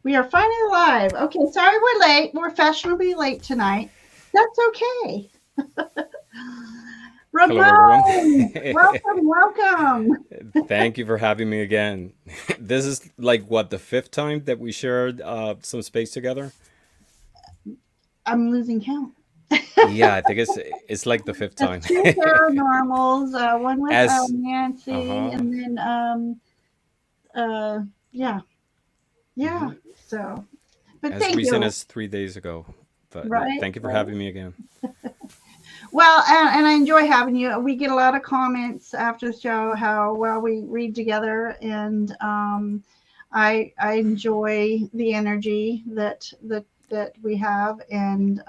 We are finally live. Okay, sorry we're late. We're fashionably late tonight. That's okay. Hello, everyone. Ramon, welcome, welcome. Thank you for having me again. This is like what, the fifth time that we shared some space together? I'm losing count. Yeah, I think it's like the fifth That's time. two paranormals, one with As Nancy, uh-huh. and then uh, yeah, yeah. hmm So, but As thank recent you. as 3 days ago. But Right, thank you for right. having me again. Well, and I enjoy having you. We get a lot of comments after the show how well we read together, and I enjoy the energy that we have, and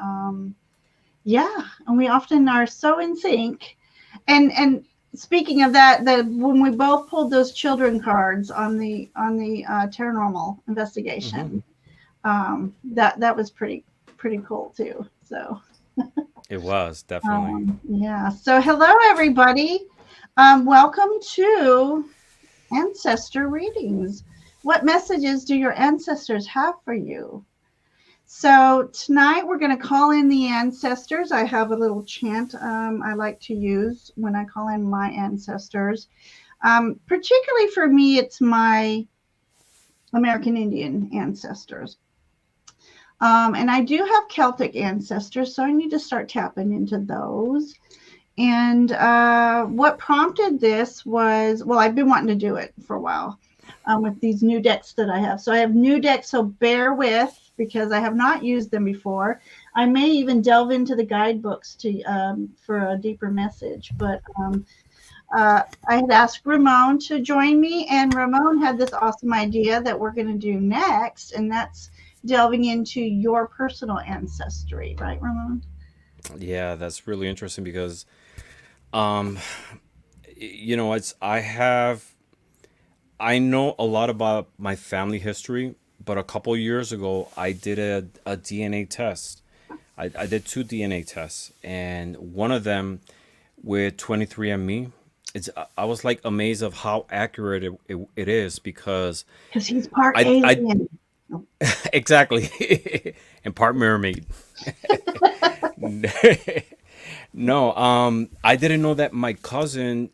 yeah, and we often are so in sync. And speaking of that, the when we both pulled those children cards on the paranormal hmm investigation, that was pretty cool too. So. It was definitely. Yeah. So, hello, everybody. Welcome to Ancestor Readings. What messages do your ancestors have for you? So, tonight we're going to call in the ancestors. I have a little chant I like to use when I call in my ancestors. Particularly for me, it's my American Indian ancestors. And I do have Celtic ancestors, so I need to start tapping into those. And what prompted this was, well, I've been wanting to do it for a while with these new decks that I have. So I have new decks, so bear with because I have not used them before. I may even delve into the guidebooks to for a deeper message. But I had asked Ramon to join me, and Ramon had this awesome idea that we're going to do next, and that's delving into your personal ancestry, right, Ramon? Yeah, that's really interesting because um it's I know a lot about my family history, but a couple years ago I did a DNA test. I did two DNA tests, and one of them with 23andMe. I was like amazed of how accurate it is because Because he's part I alien. exactly and part mermaid. No, I didn't know that my cousin,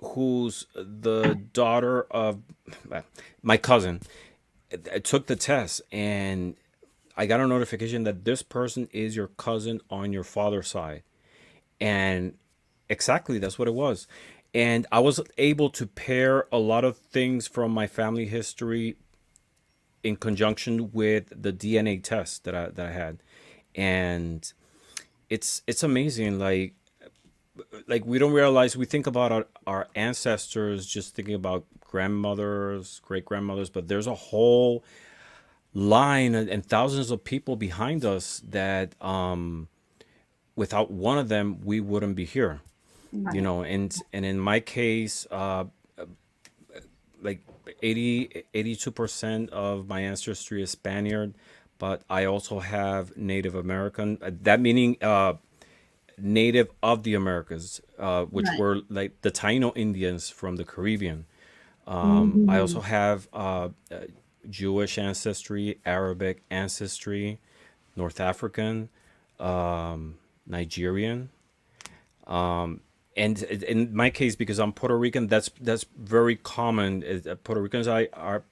who's the daughter of my cousin, I took the test and I got a notification that this person is your cousin on your father's side. And exactly, that's what it was. And I was able to pair a lot of things from my family history in conjunction with the DNA test that I had. And it's amazing. Like we don't realize, we think about our ancestors just thinking about grandmothers, great grandmothers, but there's a whole line and thousands of people behind us that without one of them we wouldn't be here. Right. And in my case, like 82% of my ancestry is Spaniard, but I also have Native American, that meaning native of the Americas, which Right. were like the Taino Indians from the Caribbean. I Mm-hmm. also have Jewish ancestry, Arabic ancestry, North African, Nigerian. And in my case, because I'm Puerto Rican, that's very common. Puerto Ricans are a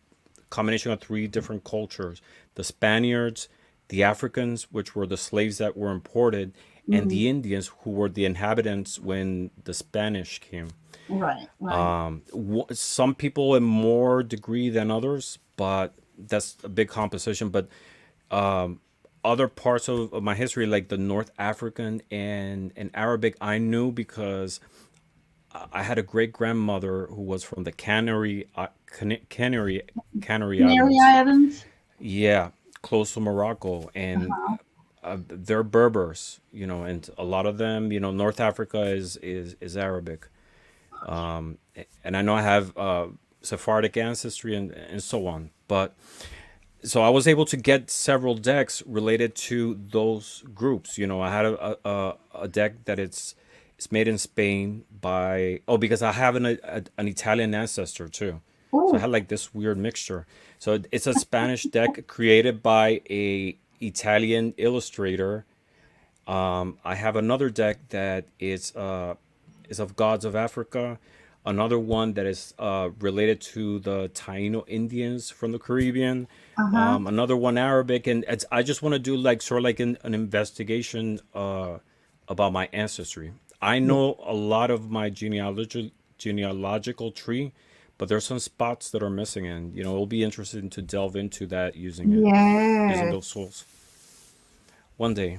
combination of three different cultures: the Spaniards, the Africans, which were the slaves that were imported, and Mm-hmm. the Indians, who were the inhabitants when the Spanish came. Right. Right. Some people in more degree than others, but that's a big composition. But other parts of my history, like the North African and Arabic, I knew because I had a great grandmother who was from the Canary Canary Islands. Islands. Yeah, close to Morocco, and Uh-huh. they're Berbers, and a lot of them, North Africa is Arabic. And I know I have Sephardic ancestry and so on. But so I was able to get several decks related to those groups. I had a deck that it's made in Spain by, oh, because I have an Italian ancestor too. So I Oh, had like this weird mixture. So it's a Spanish deck created by a Italian illustrator. I have another deck that is of gods of Africa. Another one that is related to the Taino Indians from the Caribbean. uh-huh. Another one Arabic, and I just want to do like sort of like an investigation about my ancestry. I Yeah. know a lot of my genealogical tree, but there's some spots that are missing, and it'll be interesting to delve into that using it, using Yes. those tools one day.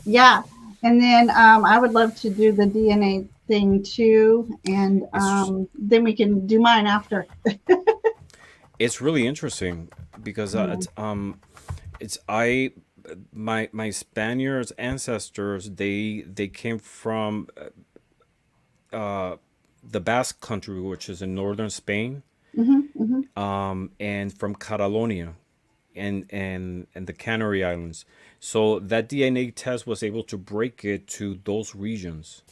Yeah. And then I would love to do the DNA thing too. And It's then we can do mine after. it's really interesting because Yeah. it's I my Spaniards ancestors they came from the Basque country, which is in northern Spain, Hmm. and from Catalonia and the Canary Islands. So that DNA test was able to break it to those regions.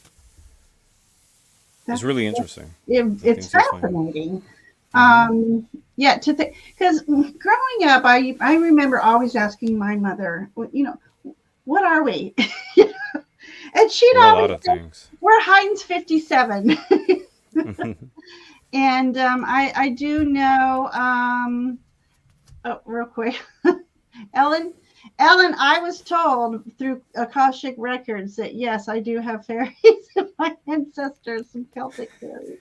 It's That's, really that's interesting. I think it's it's just fine. fascinating. Hmm. Yeah, to think because growing up, I remember always asking my mother, what are we? And she'd We're a lot always of say, things. we're Heinz 57. And I do know, oh, real quick, Ellen, Ellen, I was told through Akashic records that yes, I do have fairies in my ancestors, some Celtic fairies.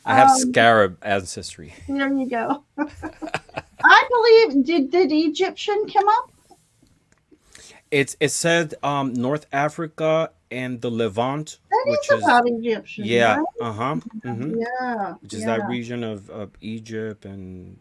I have Um, scarab ancestry. there you go. I believe did Egyptian come up? It said North Africa and the Levant, That which is is about Egyptian, yeah, right? Yeah, which is that yeah. region of Egypt and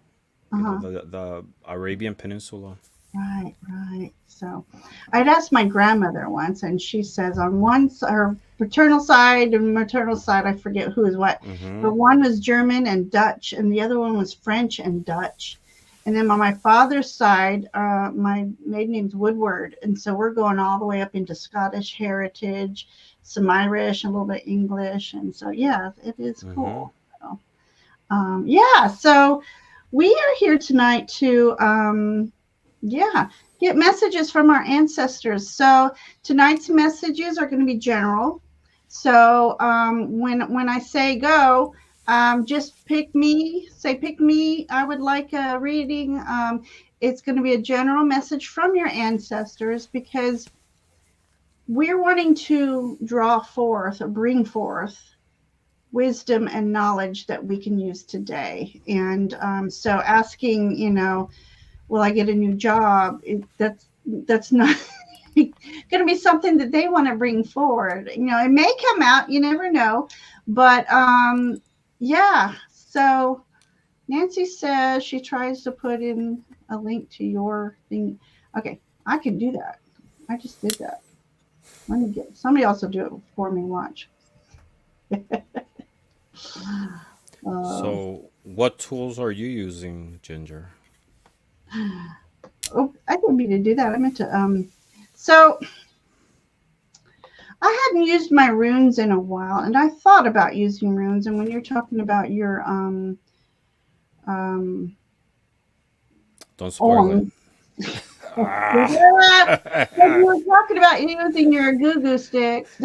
Uh-huh. the Arabian Peninsula. Right, right. So I'd asked my grandmother once, and she says on her paternal side and maternal side, I forget who is what, Mm-hmm. but one was German and Dutch, and the other one was French and Dutch. And then on my father's side, my maiden name's Woodward, and so we're going all the way up into Scottish heritage, some Irish, a little bit English, and so yeah, it is Mm-hmm. cool. So, yeah, so we are here tonight to yeah, get messages from our ancestors. So tonight's messages are going to be general. So when I say go, just pick me. Say pick me. I would like a reading. It's going to be a general message from your ancestors because we're wanting to draw forth or bring forth wisdom and knowledge that we can use today. And so asking, will I get a new job? That's not going to be something that they want to bring forward. It may come out, you never know. But yeah, so Nancy says she tries to put in a link to your thing. Okay, I can do that. I just did that. Let me get somebody else will do it for me. Watch. Uh, So, what tools are you using, Ginger? oh, I didn't mean to do that. I meant to. So I hadn't used my runes in a while, and I thought about using runes. And when you're talking about your um, Don't spoil it. on, when you were talking about using your goo goo sticks.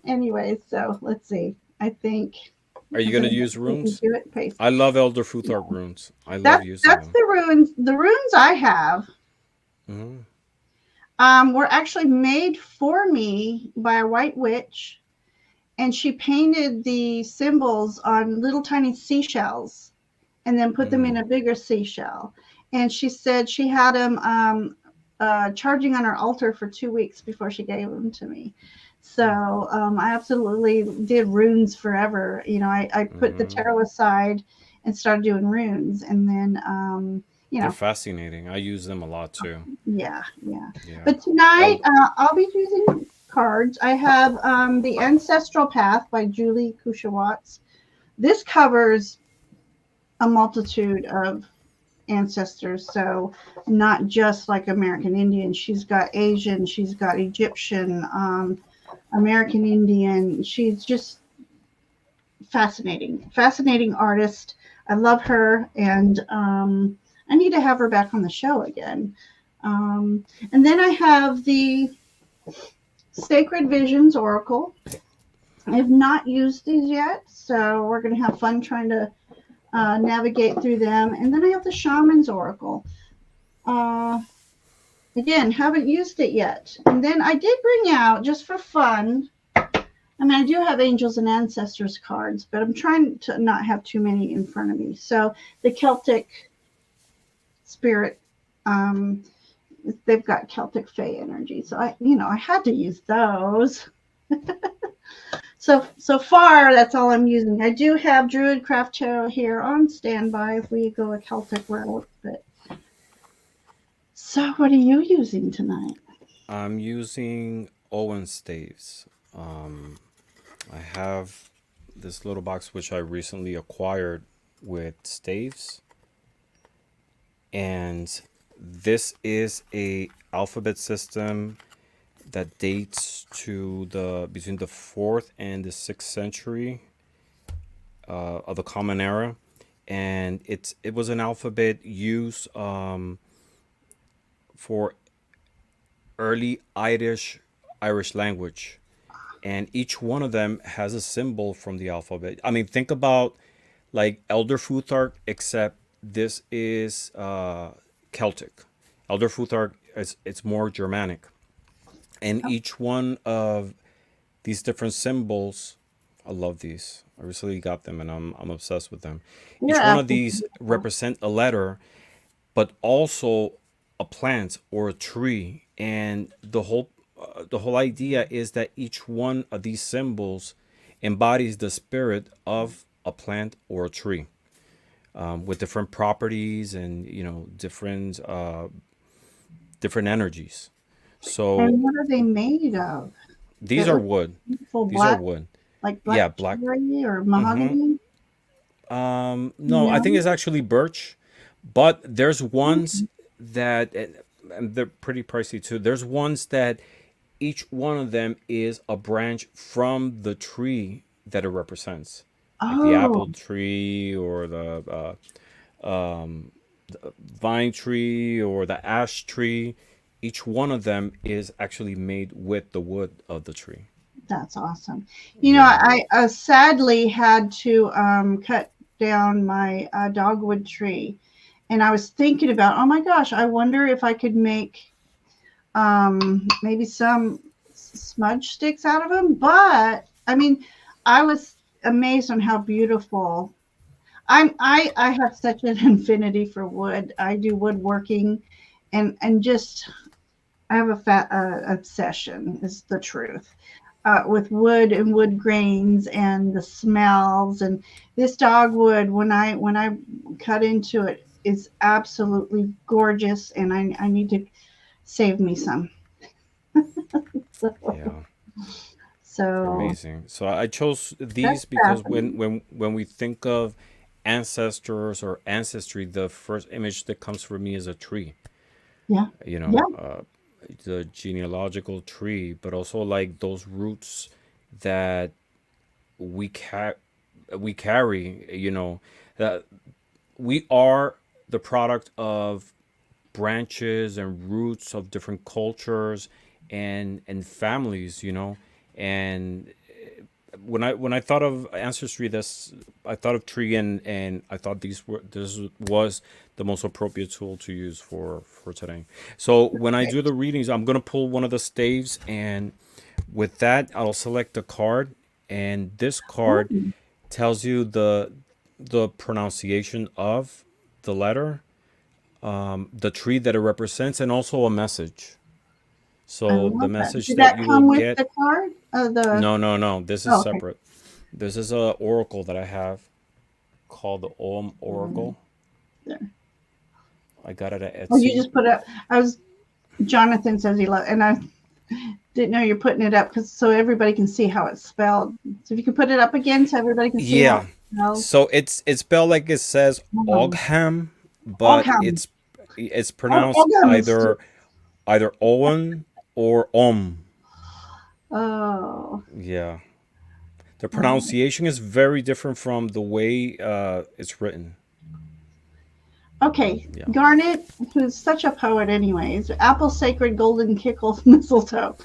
Anyway, so let's see. I think Are you as gonna I use do runes? it, paste. I love Elder Yeah, Futhark runes. I love using that's them. the runes. The runes I have Hmm. were actually made for me by a white witch, and she painted the symbols on little tiny seashells and then put them in Mm. a bigger seashell. And she said she had them charging on her altar for 2 weeks before she gave them to me. So I absolutely did runes forever. I put the Hmm. tarot aside and started doing runes. And then, you They're know, fascinating. I use them a lot too. yeah, yeah. Yeah. But tonight El- I'll be using cards. I have The Ancestral Path by Julie Kushawatz. This covers a multitude of ancestors. So not just like American Indian. She's got Asian, she's got Egyptian, American Indian. She's just fascinating artist. I love her, and I need to have her back on the show again. And then I have the Sacred Visions Oracle. I have not used these yet, so we're going to have fun trying to navigate through them. And then I have the Shaman's Oracle. Uh, Again, haven't used it yet. And then I did bring out, just for fun, I mean, I do have Angels and Ancestors cards, but I'm trying to not have too many in front of me. So the Celtic Spirit, um, they've got Celtic Fae energy. So I had to use those. So far, that's all I'm using. I do have Druid Craft Tarot here on standby if we go a Celtic route. But so, what are you using tonight? I'm using Owen staves. I have this little box which I recently acquired with staves, and this is a alphabet system that dates to the between the 4th and the 6th century of the Common Era, and it was an alphabet used for early Irish language, and each one of them has a symbol from the alphabet. I mean, think about like Elder Futhark, except this is Celtic. Elder Futhark is it's more Germanic, and each one of these different symbols, I love these. I recently got them, and I'm obsessed with them. You're Each one of asking. these represent a letter, but also a plant or a tree, and the whole idea is that each one of these symbols embodies the spirit of a plant or a tree, with different properties and different energies. So And what are they made of? these It are looks wood. full These are black, wood. like Yeah, black black. cherry or Mm-hmm. mahogany. No, I think No. it's actually birch, but there's ones that, and they're pretty pricey too. There's ones that each one of them is a branch from the tree that it represents, like the Oh, apple tree or the vine tree or the ash tree. Each one of them is actually made with the wood of the tree. that's awesome. Yeah. I sadly had to cut down my dogwood tree, and I was thinking about, oh my gosh, I wonder if I could make maybe some smudge sticks out of them. But I mean, I was amazed on how beautiful. I have such an affinity for wood. I do woodworking, and just I have a fat obsession. Is the truth. With wood and wood grains and the smells and this dogwood when I cut into it is absolutely gorgeous, and I need to save me some. So, Yeah. They're so amazing. So I chose that's these because when fascinating. when when we think of ancestors or ancestry, the first image that comes for me is a tree. Yeah, You yeah. know, the genealogical tree, but also like those roots that we ca- we carry. That we are the product of branches and roots of different cultures and families. And when I thought of ancestry, this I thought of tree, and I thought this was the most appropriate tool to use for today. So when I do the readings, I'm gonna pull one of the staves, and with that, I'll select a card, and this card Oh, tells you the pronunciation of the letter, the tree that it represents, and also a message. I So the love that. message Did that that you will come with get. the card? The No, no, no. This is oh, okay. separate. This is a oracle that I have called the Om Oracle. There. I got it at Oh, you Etsy. just put up. I was Jonathan says he loves, and I didn't know you're putting it up because so everybody can see how it's spelled. So if you can put it up again so everybody can see how Yeah. it's spelled. So it's spelled like it says Um, Ogham, but Ogham. it's pronounced Ogham is either Owen or Om. oh, Yeah. The pronunciation is very different from the way it's written. Okay, Yeah. Garnet, who's such a poet, anyways. Apple sacred golden kickle mistletoe.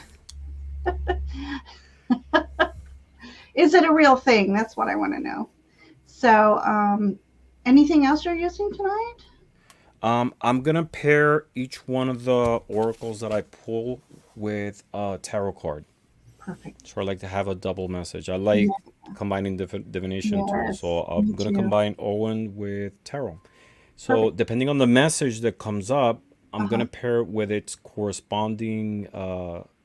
Is it a real thing? That's what I want to know. So, anything else you're using tonight? I'm gonna pair each one of the oracles that I pull with a tarot card. Perfect. So I like to have a double message. I like combining different divination tools. Yes, So me I'm gonna too. combine Owen with tarot. So Perfect. depending on the message that comes up, I'm Uh-huh. gonna pair it with its corresponding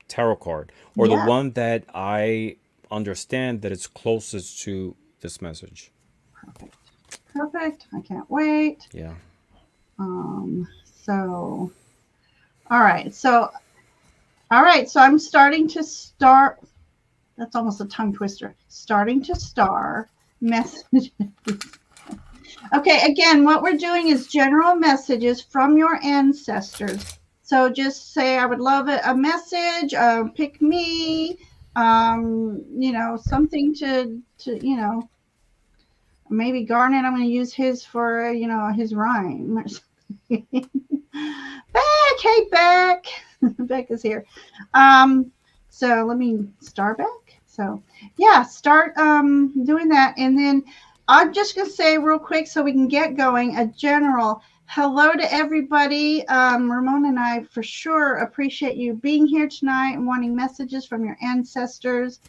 tarot card or the Yeah. one that I understand that it's closest to this message. Perfect. Perfect. I can't wait. Yeah. So, all right. So, all right. So I'm starting to start. That's almost a tongue twister. Starting to star messages. Okay. Again, what we're doing is general messages from your ancestors. So just say, I would love a message, pick me, something to maybe Garnet, I'm going to use his for, his rhyme or something. Beck, hey, Beck. Beck is here. Um, so let me start Beck. So, yeah, start doing that. And then I'm just going to say real quick so we can get going a general hello to everybody. Ramon and I for sure appreciate you being here tonight and wanting messages from your ancestors.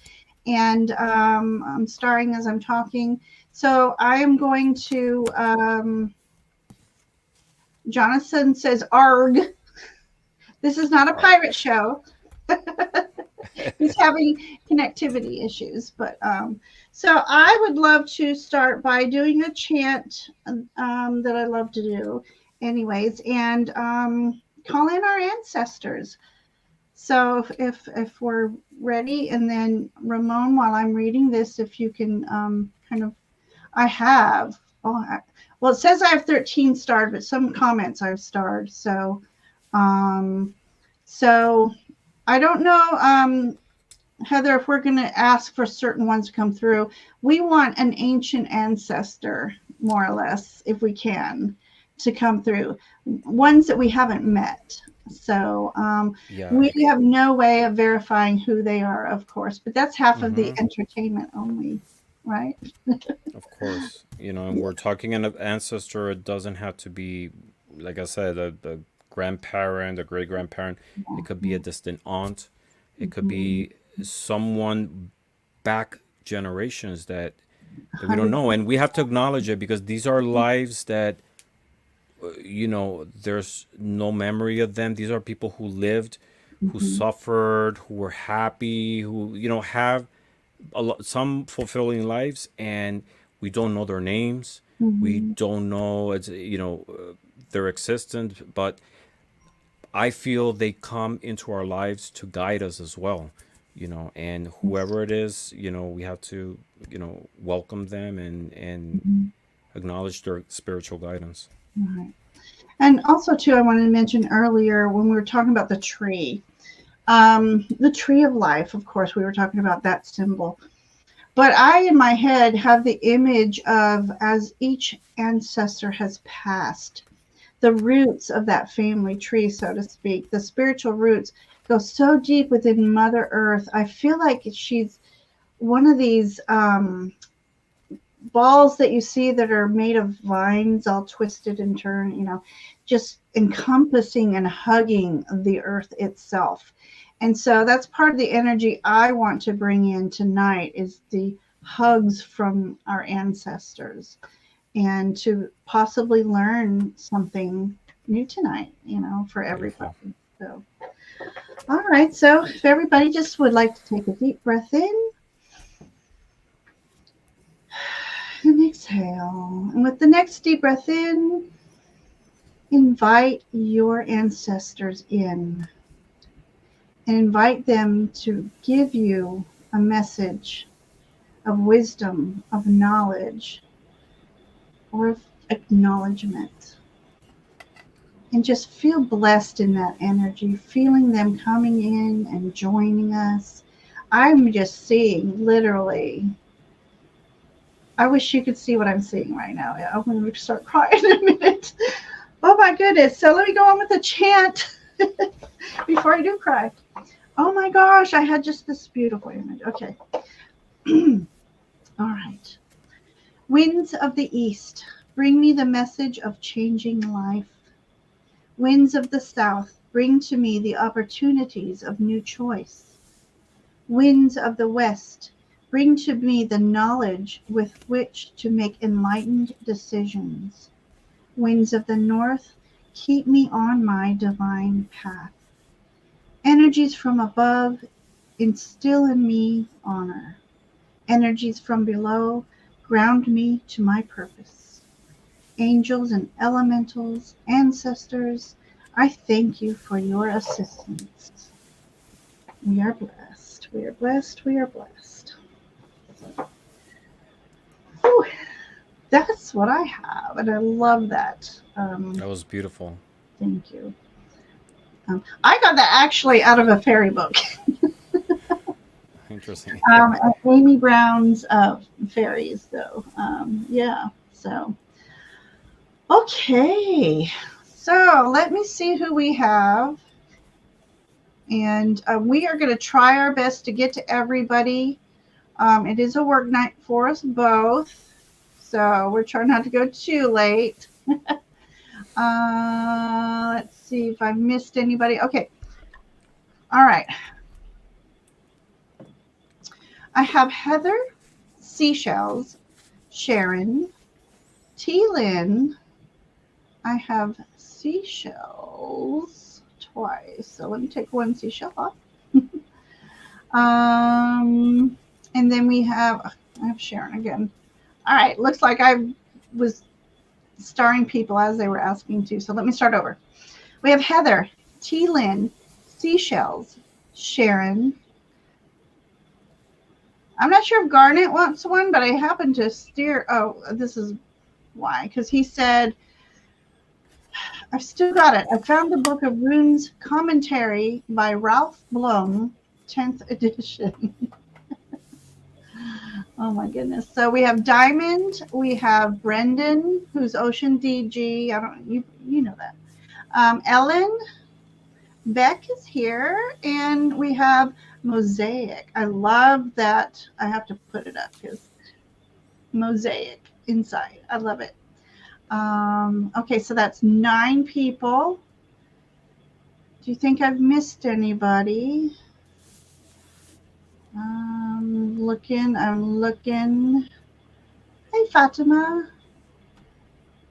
And I'm starring as I'm talking. So I am going to, Jonathan says, ARG. This is not a pirate show. He's having connectivity issues. But so I would love to start by doing a chant that I love to do, anyways, and call in our ancestors. So if we're ready, and then Ramon, while I'm reading this, if you can kind of, I have. Well, it says I have 13 starred, but some comments I've starred. Um, so I don't know, Heather, if we're going to ask for certain ones to come through. We want an ancient ancestor, more or less, if we can, to come through. Ones that we haven't met. So Yeah. we have no way of verifying who they are, of course, but that's half of the Mm-hmm. entertainment only, right? Of course. And we're talking an ancestor. It doesn't have to be, like I said, the grandparent, a great grandparent. It could be a distant aunt. It could Mhm. be someone back generations that we don't 100. know. And we have to acknowledge it because these are lives that, there's no memory of them. These are people who lived, who Mhm. suffered, who were happy, who, have some fulfilling lives, and we don't know their names. We Mhm. don't know, their existence, but I feel they come into our lives to guide us as well. And Yes. whoever it is, we have to, welcome them and Mhm. acknowledge their spiritual guidance. Right. And also, too, I wanted to mention earlier when we were talking about the tree of life, of course, we were talking about that symbol. But I, in my head, have the image of as each ancestor has passed, the roots of that family tree, so to speak, the spiritual roots go so deep within Mother Earth. I feel like she's one of these balls that you see that are made of vines all twisted and turned, just encompassing and hugging the earth itself. And so that's part of the energy I want to bring in tonight is the hugs from our ancestors and to possibly learn something new tonight, for Beautiful. everybody. So, all right. So if everybody just would like to take a deep breath in and exhale. And with the next deep breath in, invite your ancestors in and invite them to give you a message of wisdom, of knowledge, or of acknowledgement. And just feel blessed in that energy, feeling them coming in and joining us. I'm just seeing literally. I wish you could see what I'm seeing right now. I'm going to start crying in a minute. Oh my goodness. So let me go on with the chant before I do cry. Oh my gosh, I had just this beautiful image. Okay. All right. Winds of the east, bring me the message of changing life. Winds of the south, bring to me the opportunities of new choice. Winds of the west, bring to me the knowledge with which to make enlightened decisions. Winds of the north, keep me on my divine path. Energies from above, instill in me honor. Energies from below, ground me to my purpose. Angels and elementals, ancestors, I thank you for your assistance. We are blessed. We are blessed. We are blessed. Whew, that's what I have, and I love that. That was beautiful. Thank you. I got that actually out of a fairy book. Interesting. Amy Brown's fairies, though. Yeah. So, okay. So let me see who we have. And we are going to try our best to get to everybody. It is a work night for us both. So we're trying not to go too late. Let's see if I missed anybody. Okay. All right. I have Heather, Seashells, Sharon, T. Lynn. I have seashells twice. So let me take one seashell off. And then I have Sharon again. All right. Looks like I was starring people as they were asking to. So let me start over. We have Heather, T. Lynn, Seashells, Sharon. I'm not sure if Garnet wants one, but I happen to steer. Oh, this is why. Because he said, I've still got it. I found the Book of Runes commentary by Ralph Blum, 10th edition. Oh my goodness. So we have Diamond, we have Brendan, who's Ocean DG. You know that. Ellen, Beck is here, and we have Mosaic. I love that. I have to put it up because Mosaic inside. I love it. Okay, so that's 9 people. Do you think I've missed anybody? I'm looking. Hey, Fatima.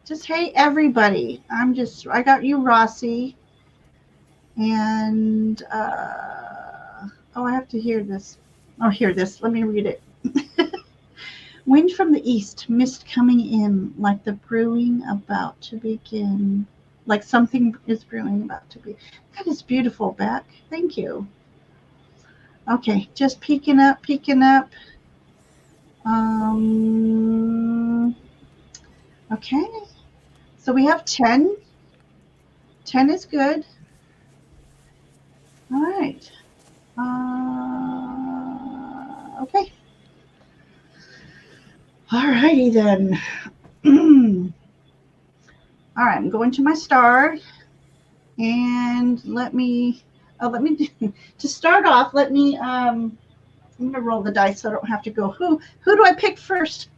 Just hey, everybody. I got you, Rossi. And, I have to hear this. Oh, hear this. Let me read it. Wind from the east, mist coming in, like the brewing about to begin. Like something is brewing about to be. That is beautiful, Beck. Thank you. Okay, just peeking up. Okay, so we have 10. 10 is good. All right. Okay. All righty then. All right, I'm going to my star, and let me to start off. I'm going to roll the dice so I don't have to go. Who do I pick first?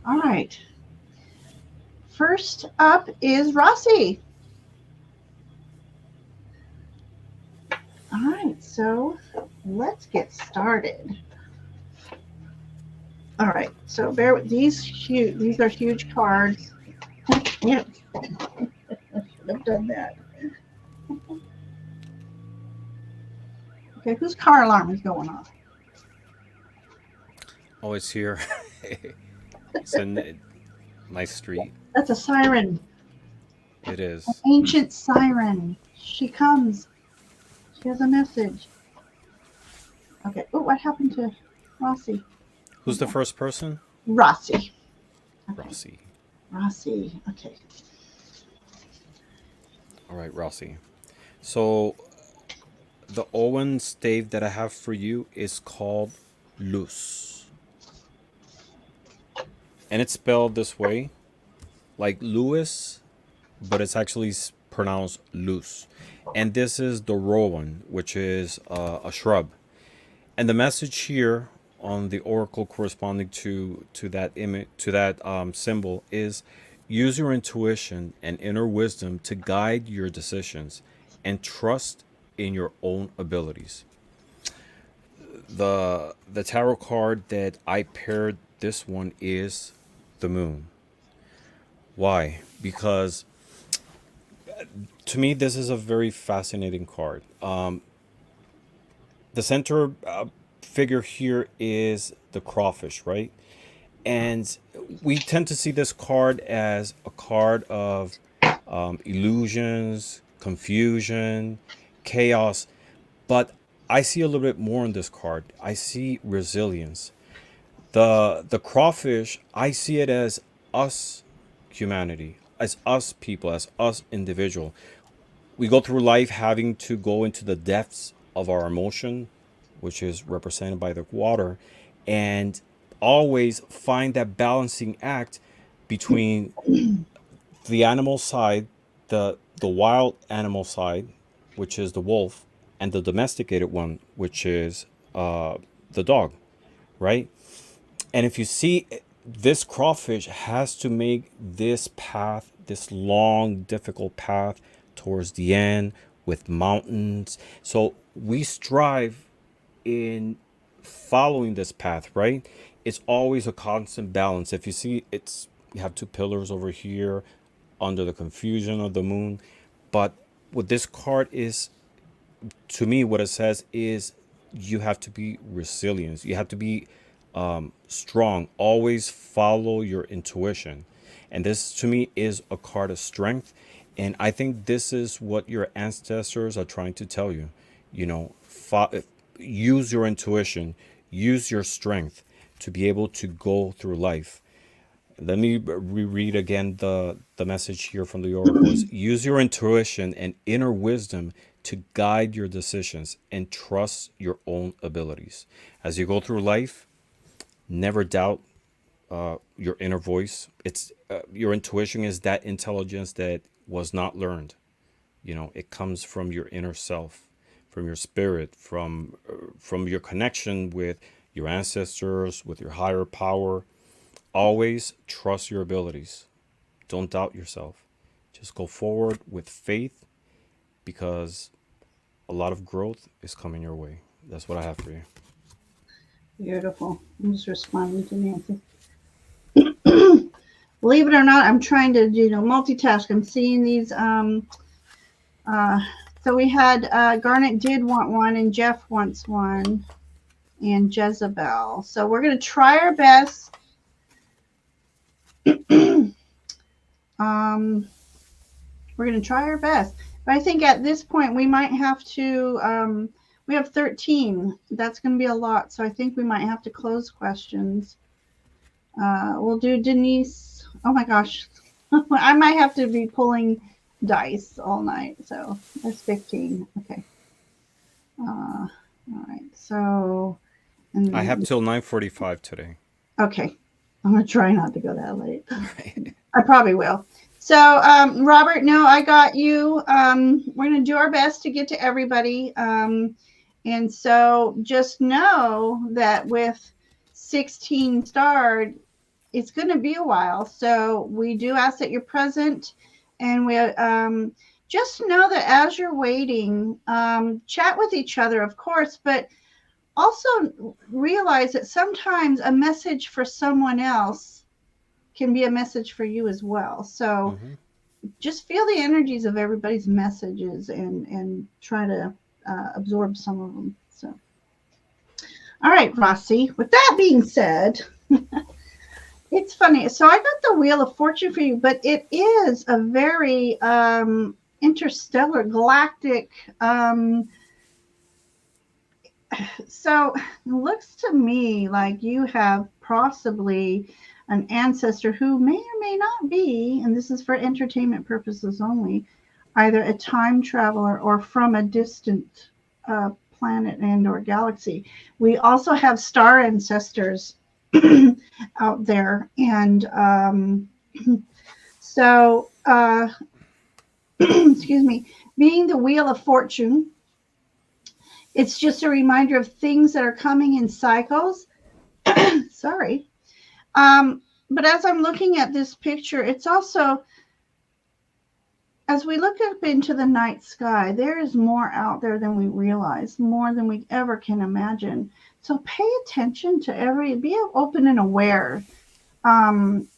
All right. First up is Rossi. All right, so let's get started. All right, so bear with these are huge cards. Yeah, I should have done that. Okay, whose car alarm is going off? Oh, it's here. It's in my street. That's a siren. It An is. ancient siren. She comes. She has a message. Okay. Oh, what happened to Rossi? Who's the first person? Rossi. Okay. Rossi. Rossi. Okay. All right, Rossi. So the Owen stave that I have for you is called Luz. and it's spelled this way, like Lewis, but it's actually pronounced loose. And this is the rowan, which is a shrub. And the message here on the oracle corresponding to that image, to that symbol, is use your intuition and inner wisdom to guide your decisions and trust in your own abilities. The tarot card that I paired this one is the moon. Why? Because to me this is a very fascinating card. The center figure here is the crawfish, right? And we tend to see this card as a card of illusions, confusion, chaos. But I see a little bit more in this card. I see resilience. The crawfish, I see it as us, humanity, as us people, as us individual. We go through life having to go into the depths of our emotion, which is represented by the water, and always find that balancing act between the animal side, the wild animal side, which is the wolf, and the domesticated one, which is the dog, right? And if you see, this crawfish has to make this path, this long, difficult path towards the end with mountains. So we strive in following this path, right? It's always a constant balance. If you see, it's you have two pillars over here under the confusion of the moon. But what this card is, to me, what it says is you have to be resilient. You have to be strong. Always follow your intuition. And this, to me, is a card of strength. And I think this is what your ancestors are trying to tell you. You know, use your intuition, use your strength to be able to go through life. Let me reread again the message here from the oracles. Use your intuition and inner wisdom to guide your decisions and trust your own abilities. As you go through life, never doubt your inner voice. It's your intuition is that intelligence that was not learned. You know, it comes from your inner self, from your spirit, from your connection with your ancestors, with your higher power. Always trust your abilities. Don't doubt yourself. Just go forward with faith because a lot of growth is coming your way. That's what I have for you. Beautiful. I'm just responding to Nancy. Believe it or not, I'm trying to multitask. I'm seeing these. Uh, so we had Garnet did want one, and Jeff wants one, and Jezebel. So we're going to try our best. um, we're going to try our best. But I think at this point we might have to. We have 13. That's going to be a lot. So I think we might have to close questions. We'll do Denise. Oh my gosh. I might have to be pulling dice all night. So that's 15. Okay. All right. So, I have and till 9:45 today. okay. I'm going to try not to go that late. Right. I probably will. So, Robert, no, I got you. We're going to do our best to get to everybody. And so just know that with 16 starred, it's going to be a while. So we do ask that you're present. And we just know that as you're waiting, chat with each other, of course, but also realize that sometimes a message for someone else can be a message for you as well. So Mm-hmm. just feel the energies of everybody's messages and try to absorb some of them. So, all right, Rossi, with that being said, it's funny. So I got the Wheel of Fortune for you, but it is a very interstellar, galactic. So it looks to me like you have possibly an ancestor who may or may not be, and this is for entertainment purposes only, either a time traveler or from a distant planet and or galaxy. We also have star ancestors out there. And so, excuse me, being the Wheel of Fortune, it's just a reminder of things that are coming in cycles. Sorry. But as I'm looking at this picture, it's also, as we look up into the night sky, there is more out there than we realize, more than we ever can imagine. So pay attention to be open and aware, um,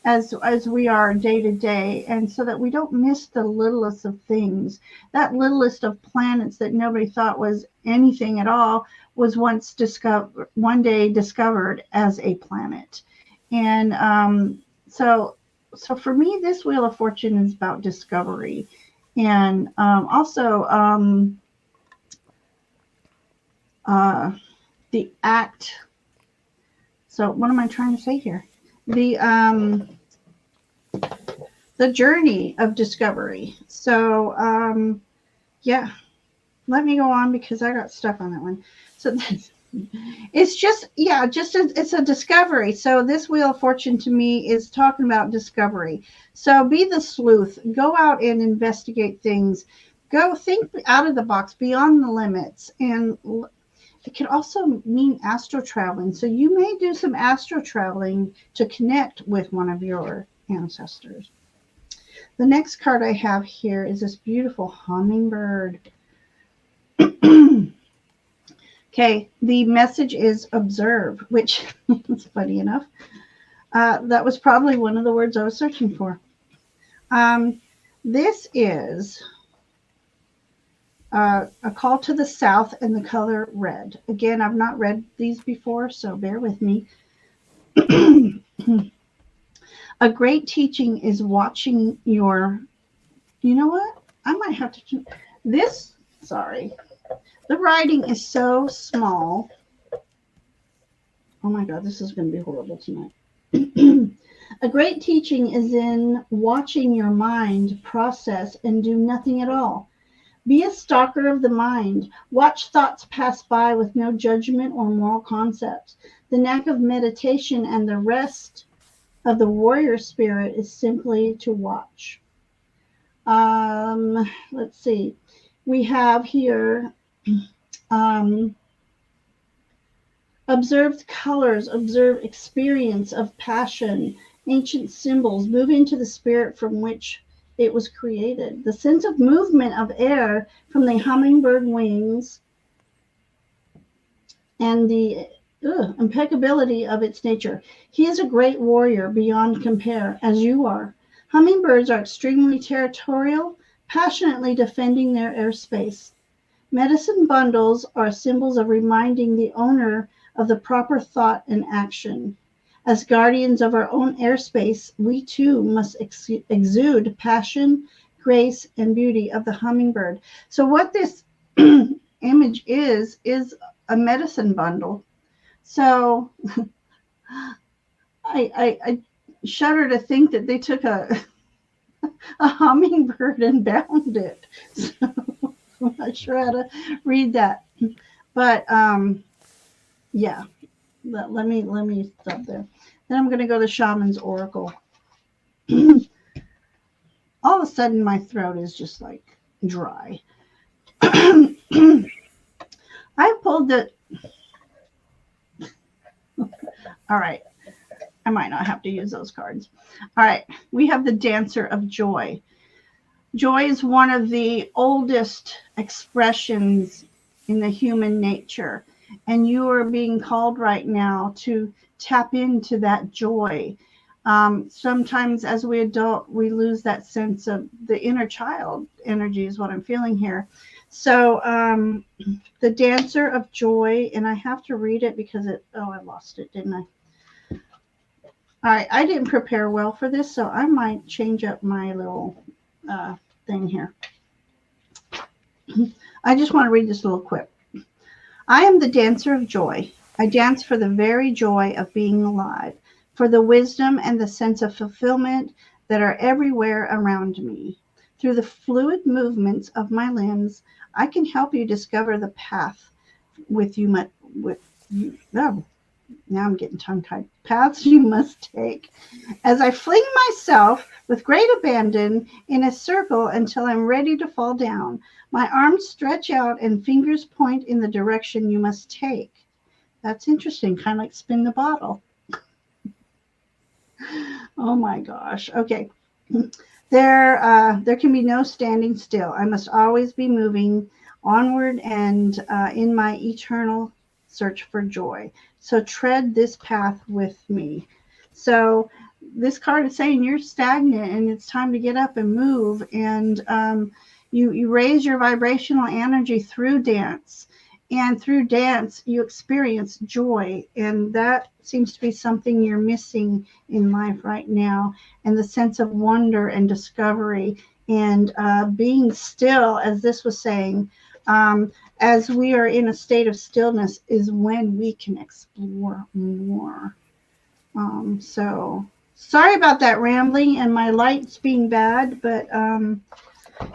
as we are day to day, and so that we don't miss the littlest of things. That littlest of planets that nobody thought was anything at all was one day discovered as a planet. And so for me, this Wheel of Fortune is about discovery, and also uh, the act. So what am I trying to say here? The the journey of discovery. So yeah, let me go on because I got stuck on that one. So it's just, yeah, it's a discovery. So this Wheel of Fortune to me is talking about discovery. So be the sleuth, go out and investigate things, go think out of the box, beyond the limits. And it can also mean astro traveling. So you may do some astro traveling to connect with one of your ancestors. The next card I have here is this beautiful hummingbird. Okay, the message is observe, which is funny enough. That was probably one of the words I was searching for. This is a call to the south and the color red. Again, I've not read these before, so bear with me. A great teaching is watching your, you know what? I might have to, this, sorry. The writing is so small. Oh my God, this is going to be horrible tonight. A great teaching is in watching your mind process and do nothing at all. Be a stalker of the mind. Watch thoughts pass by with no judgment or moral concepts. The knack of meditation and the rest of the warrior spirit is simply to watch. Let's see. We have here observe colors, observe experience of passion, ancient symbols, move into the spirit from which it was created. The sense of movement of air from the hummingbird wings and the impeccability of its nature. He is a great warrior beyond compare, as you are. Hummingbirds are extremely territorial, passionately defending their airspace. Medicine bundles are symbols of reminding the owner of the proper thought and action. As guardians of our own airspace, we too must exude passion, grace, and beauty of the hummingbird. So, what this image is a medicine bundle. So, I shudder to think that they took a hummingbird and bound it. So, I'm not sure how to read that, but yeah. Let me stop there. Then I'm going to go to Shaman's Oracle. All of a sudden, my throat is just like dry. I pulled the. All right. I might not have to use those cards. All right. We have the Dancer of Joy. Joy is one of the oldest expressions in the human nature. And you are being called right now to tap into that joy. Sometimes as we adult, we lose that sense of the inner child energy is what I'm feeling here. So the Dancer of Joy, and I have to read it because I lost it, didn't I? All right, I didn't prepare well for this, so I might change up my little thing here. I just want to read this little quip. I am the dancer of joy. I dance for the very joy of being alive, for the wisdom and the sense of fulfillment that are everywhere around me. Through the fluid movements of my limbs, I can help you discover the path with you. Now I'm getting tongue tied. Paths you must take. As I fling myself with great abandon in a circle until I'm ready to fall down, my arms stretch out and fingers point in the direction you must take. That's interesting, kind of like spin the bottle. Oh my gosh. Okay. There can be no standing still. I must always be moving onward and in my eternal search for joy. So tread this path with me. So this card is saying you're stagnant and it's time to get up and move. And you raise your vibrational energy through dance. And through dance, you experience joy. And that seems to be something you're missing in life right now, and the sense of wonder and discovery and being still, as this was saying, as we are in a state of stillness, is when we can explore more. So sorry about that rambling and my lights being bad, but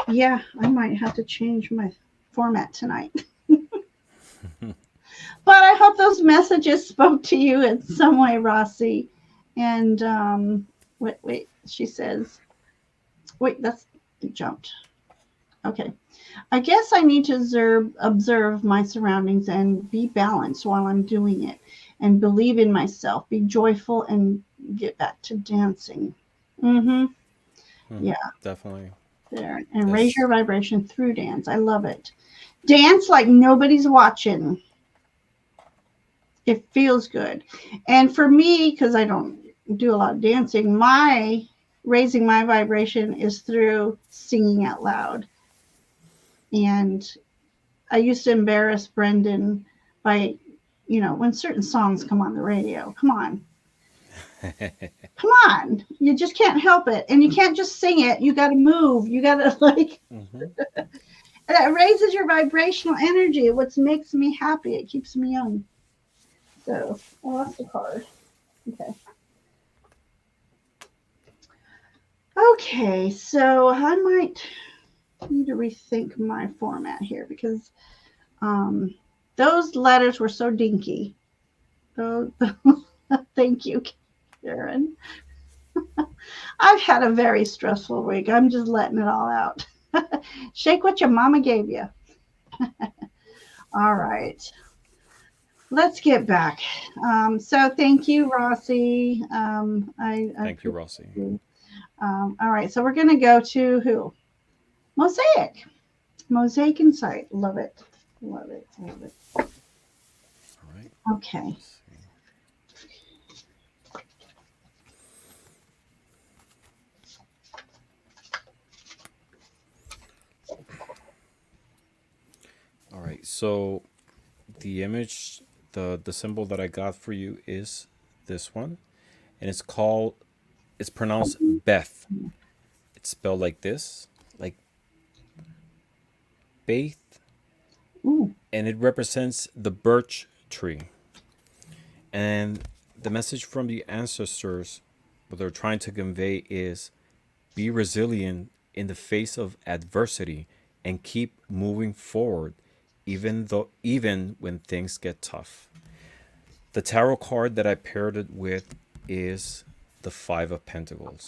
yeah, I might have to change my format tonight. But I hope those messages spoke to you in some way, Rossi. And wait, she says, wait, that's jumped. Okay. I guess I need to observe my surroundings and be balanced while I'm doing it and believe in myself, be joyful, and get back to dancing. Mm-hmm. Hmm, Yeah, definitely. there. And raise That's your vibration through dance. I love it. Dance like nobody's watching. It feels good. And for me, because I don't do a lot of dancing, my raising my vibration is through singing out loud. And I used to embarrass Brendan by, when certain songs come on the radio, come on, you just can't help it. And you can't just sing it. You got to move. You got to, like, hmm that raises your vibrational energy. What makes me happy. It keeps me young. So I lost the card. Okay. Okay, so I might need to rethink my format here because um, those letters were so dinky. Those, thank you, Karen. I've had a very stressful week. I'm just letting it all out. Shake what your mama gave you. All right, let's get back. So thank you, Rossi. I thank you, appreciate Rossi. you. All right, so we're going to go to who? Mosaic. Mosaic Insight. Love it. Love it. Love it. All right. Okay. Let's see. All right. So the image, the symbol that I got for you is this one, and it's pronounced Beth. It's spelled like this, like Beth, Ooh. and it represents the birch tree. And the message from the ancestors, what they're trying to convey is be resilient in the face of adversity and keep moving forward even when things get tough. The tarot card that I paired it with is the 5 of Pentacles.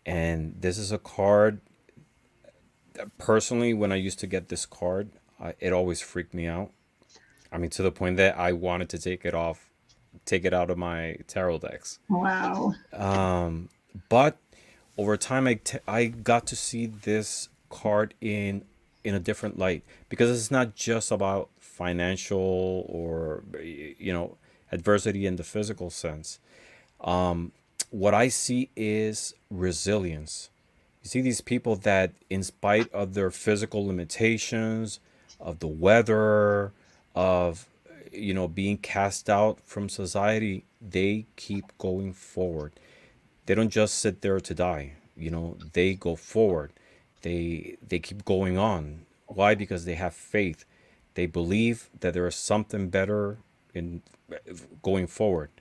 And this is a card that personally when I used to get this card, it always freaked me out. I mean to the point that I wanted to take it out of my tarot decks. Wow. But over time I got to see this card in a different light because it's not just about financial or adversity in the physical sense. What I see is resilience. You see these people that in spite of their physical limitations, of the weather, of being cast out from society, they keep going forward. They don't just sit there to die. They go forward. They keep going on. Why? Because they have faith. They believe that there is something better in going forward.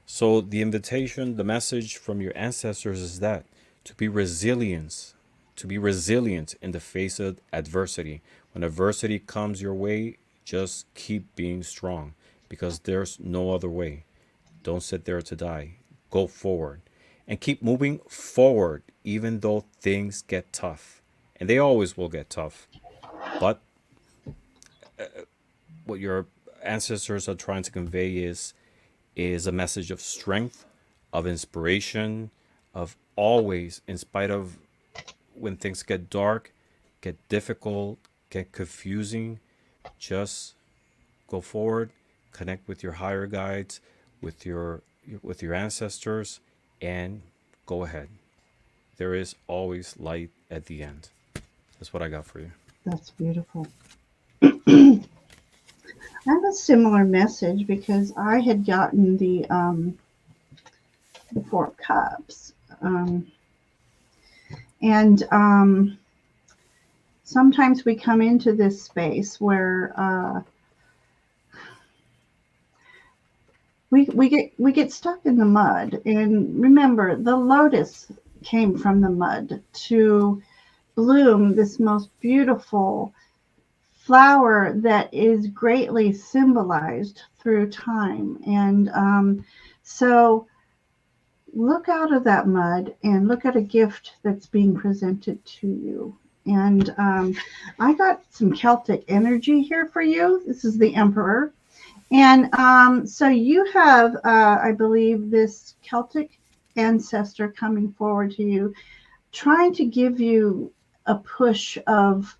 So the invitation, the message from your ancestors is that to be resilient in the face of adversity. When adversity comes your way, just keep being strong because there's no other way. Don't sit there to die. Go forward and keep moving forward, even though things get tough. And they always will get tough. But what your ancestors are trying to convey is a message of strength, of inspiration, of always, in spite of when things get dark, get difficult, get confusing, just go forward, connect with your higher guides, with your ancestors, and go ahead. There is always light at the end. That's what I got for you. That's beautiful. I have a similar message because I had gotten the Four of Cups. Um, and sometimes we come into this space where we get stuck in the mud. And remember, the lotus came from the mud to bloom this most beautiful flower that is greatly symbolized through time. And so look out of that mud and look at a gift that's being presented to you. And I got some Celtic energy here for you. This is the Emperor. And so you have, I believe, this Celtic ancestor coming forward to you, trying to give you a push of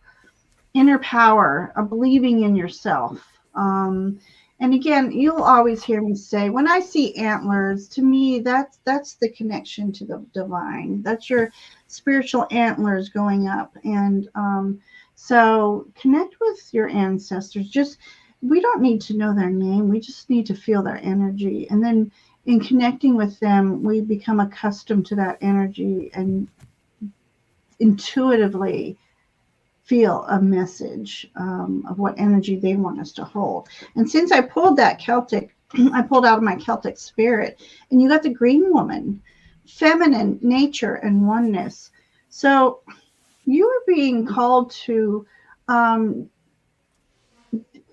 inner power, of believing in yourself. And again, you'll always hear me say, when I see antlers, to me, that's the connection to the divine. That's your spiritual antlers going up. And so connect with your ancestors. Just we don't need to know their name. We just need to feel their energy. And then in connecting with them, we become accustomed to that energy and intuitively feel a message of what energy they want us to hold. And since I pulled that Celtic, I pulled out of my Celtic spirit, and you got the green woman, feminine nature and oneness. So you are being called to um,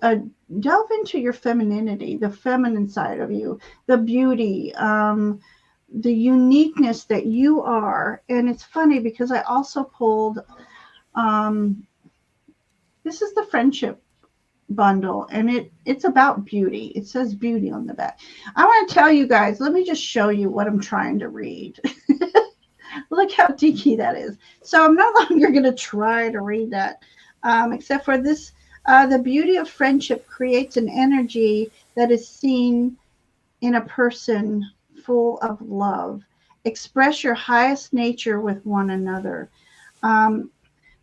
uh, delve into your femininity, the feminine side of you, the beauty, the uniqueness that you are. And it's funny because I also pulled um, this is the friendship bundle, and it's about beauty. It says beauty on the back. I want to tell you guys, let me just show you what I'm trying to read. Look how geeky that is. So I'm no longer going to try to read that, except for this. The beauty of friendship creates an energy that is seen in a person full of love. Express your highest nature with one another. Um,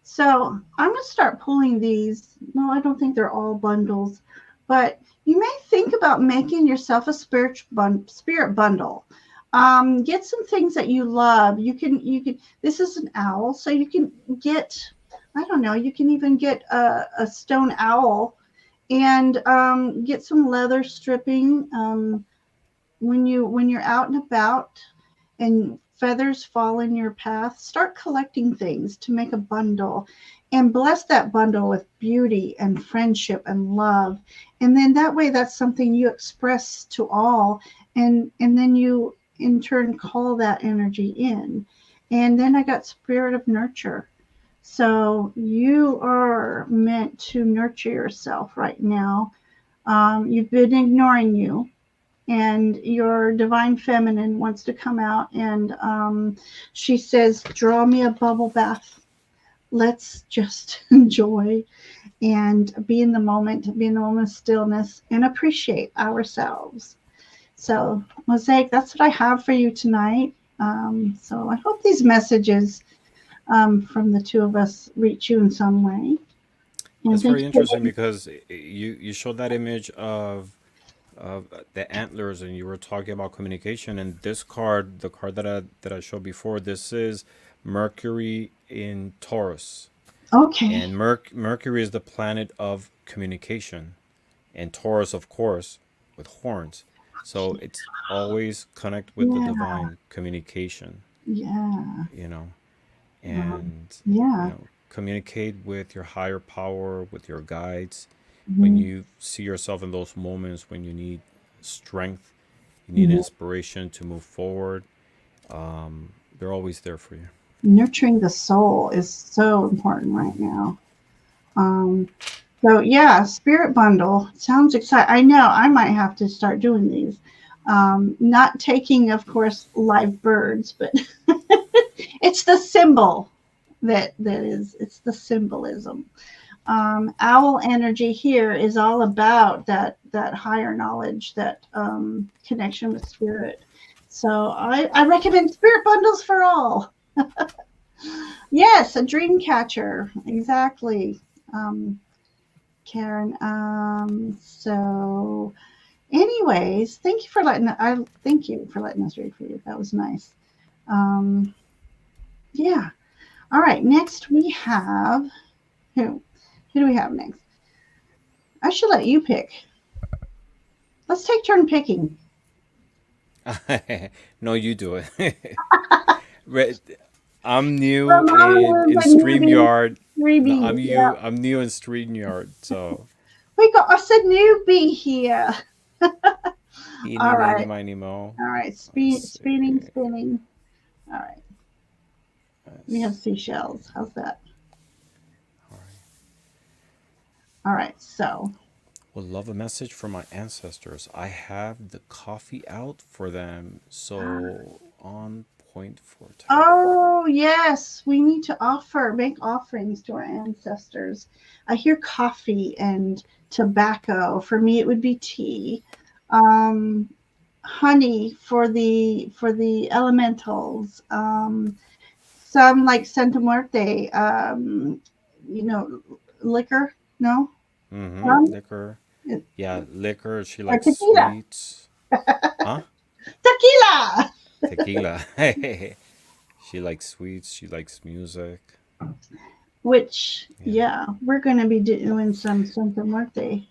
So I'm going to start pulling these. No, I don't think they're all bundles, but you may think about making yourself a spirit bundle. Get some things that you love. You can. This is an owl, so you can get. I don't know. You can even get a stone owl and get some leather stripping. When you're out and about and feathers fall in your path, start collecting things to make a bundle and bless that bundle with beauty and friendship and love. And then that way, that's something you express to all. And then you in turn call that energy in. And then I got spirit of nurture. So you are meant to nurture yourself right now. You've been ignoring you, and your divine feminine wants to come out, and she says, draw me a bubble bath. Let's just enjoy and be in the moment of stillness and appreciate ourselves. So Mosaic, that's what I have for you tonight. So I hope these messages from the two of us reach you in some way, and That's thank very you for interesting because you showed that image of the antlers, and you were talking about communication. And this card, the card that I showed before, this is Mercury in Taurus, okay. and Mercury is the planet of communication, and Taurus, of course, with horns. So it's always connect with the Yeah, divine communication, yeah, you know, um, and yeah. communicate with your higher power, with your guides, when Mhm. you see yourself in those moments when you need strength, you need Mhm. inspiration to move forward. They're always there for you. Nurturing the soul is so important right now. Um, so yeah, spirit bundle sounds exciting. I know I might have to start doing these. Not taking, of course, live birds, but it's the symbol that is. It's the symbolism. Owl energy here is all about that higher knowledge, that connection with spirit. So I recommend spirit bundles for all. Yes, a dream catcher, exactly. Um, Karen. So, anyways, thank you for letting us read for you. That was nice. Um, yeah. All right. Next we have who? Who do we have next? I should let you pick. Let's take turn picking. No, you do it. Re- I'm new Ramon is in a newbie. StreamYard. No, Freebie. Yeah. I'm new in StreamYard, so We got us a newbie here. eeny, All meeny, right. miny, mo. All right. Let's Spinning, see. spinning. All right. We have Let's see. seashells. How's that? All right. All right. So, Would love a message from my ancestors. I have the coffee out for them, so on point for today. oh, yes, we need to make offerings to our ancestors. I hear coffee and tobacco. For me, it would be tea. Um, Honey for the elementals. Some like Santa Muerte. You know, liquor. No, Mm-hmm. rum, Liquor. Yeah, liquor. She or likes tequila. sweets. Huh? Tequila. Tequila. She likes sweets. She likes music. Which, Yeah. yeah, we're going to be doing some Santa Muerte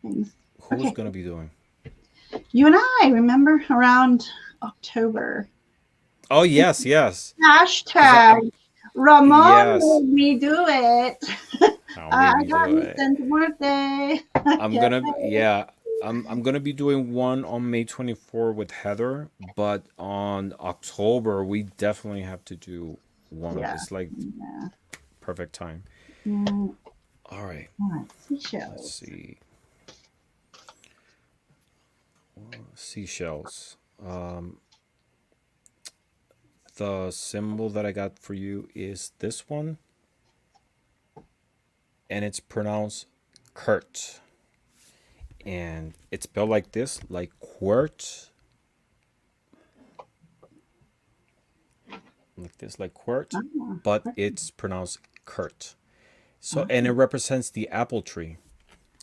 things. Who's Okay, gonna be doing? you and I remember around October. Oh yes, yes. Cause I'm Hashtag Ramon yes. made me do it. I'll I maybe got do me it. Santa Muerte. I'm Can't gonna wait. yeah. I'm gonna be doing one on May 24 with Heather, but on October we definitely have to do one. Yeah, It's like yeah, perfect time. yeah. All right. All right, Let's seashells. see. Seashells. The symbol that I got for you is this one, and it's pronounced Kurt. And it's spelled like this, like like quart, Ah, but great. it's pronounced Kurt. So, Ah, and it represents the apple tree.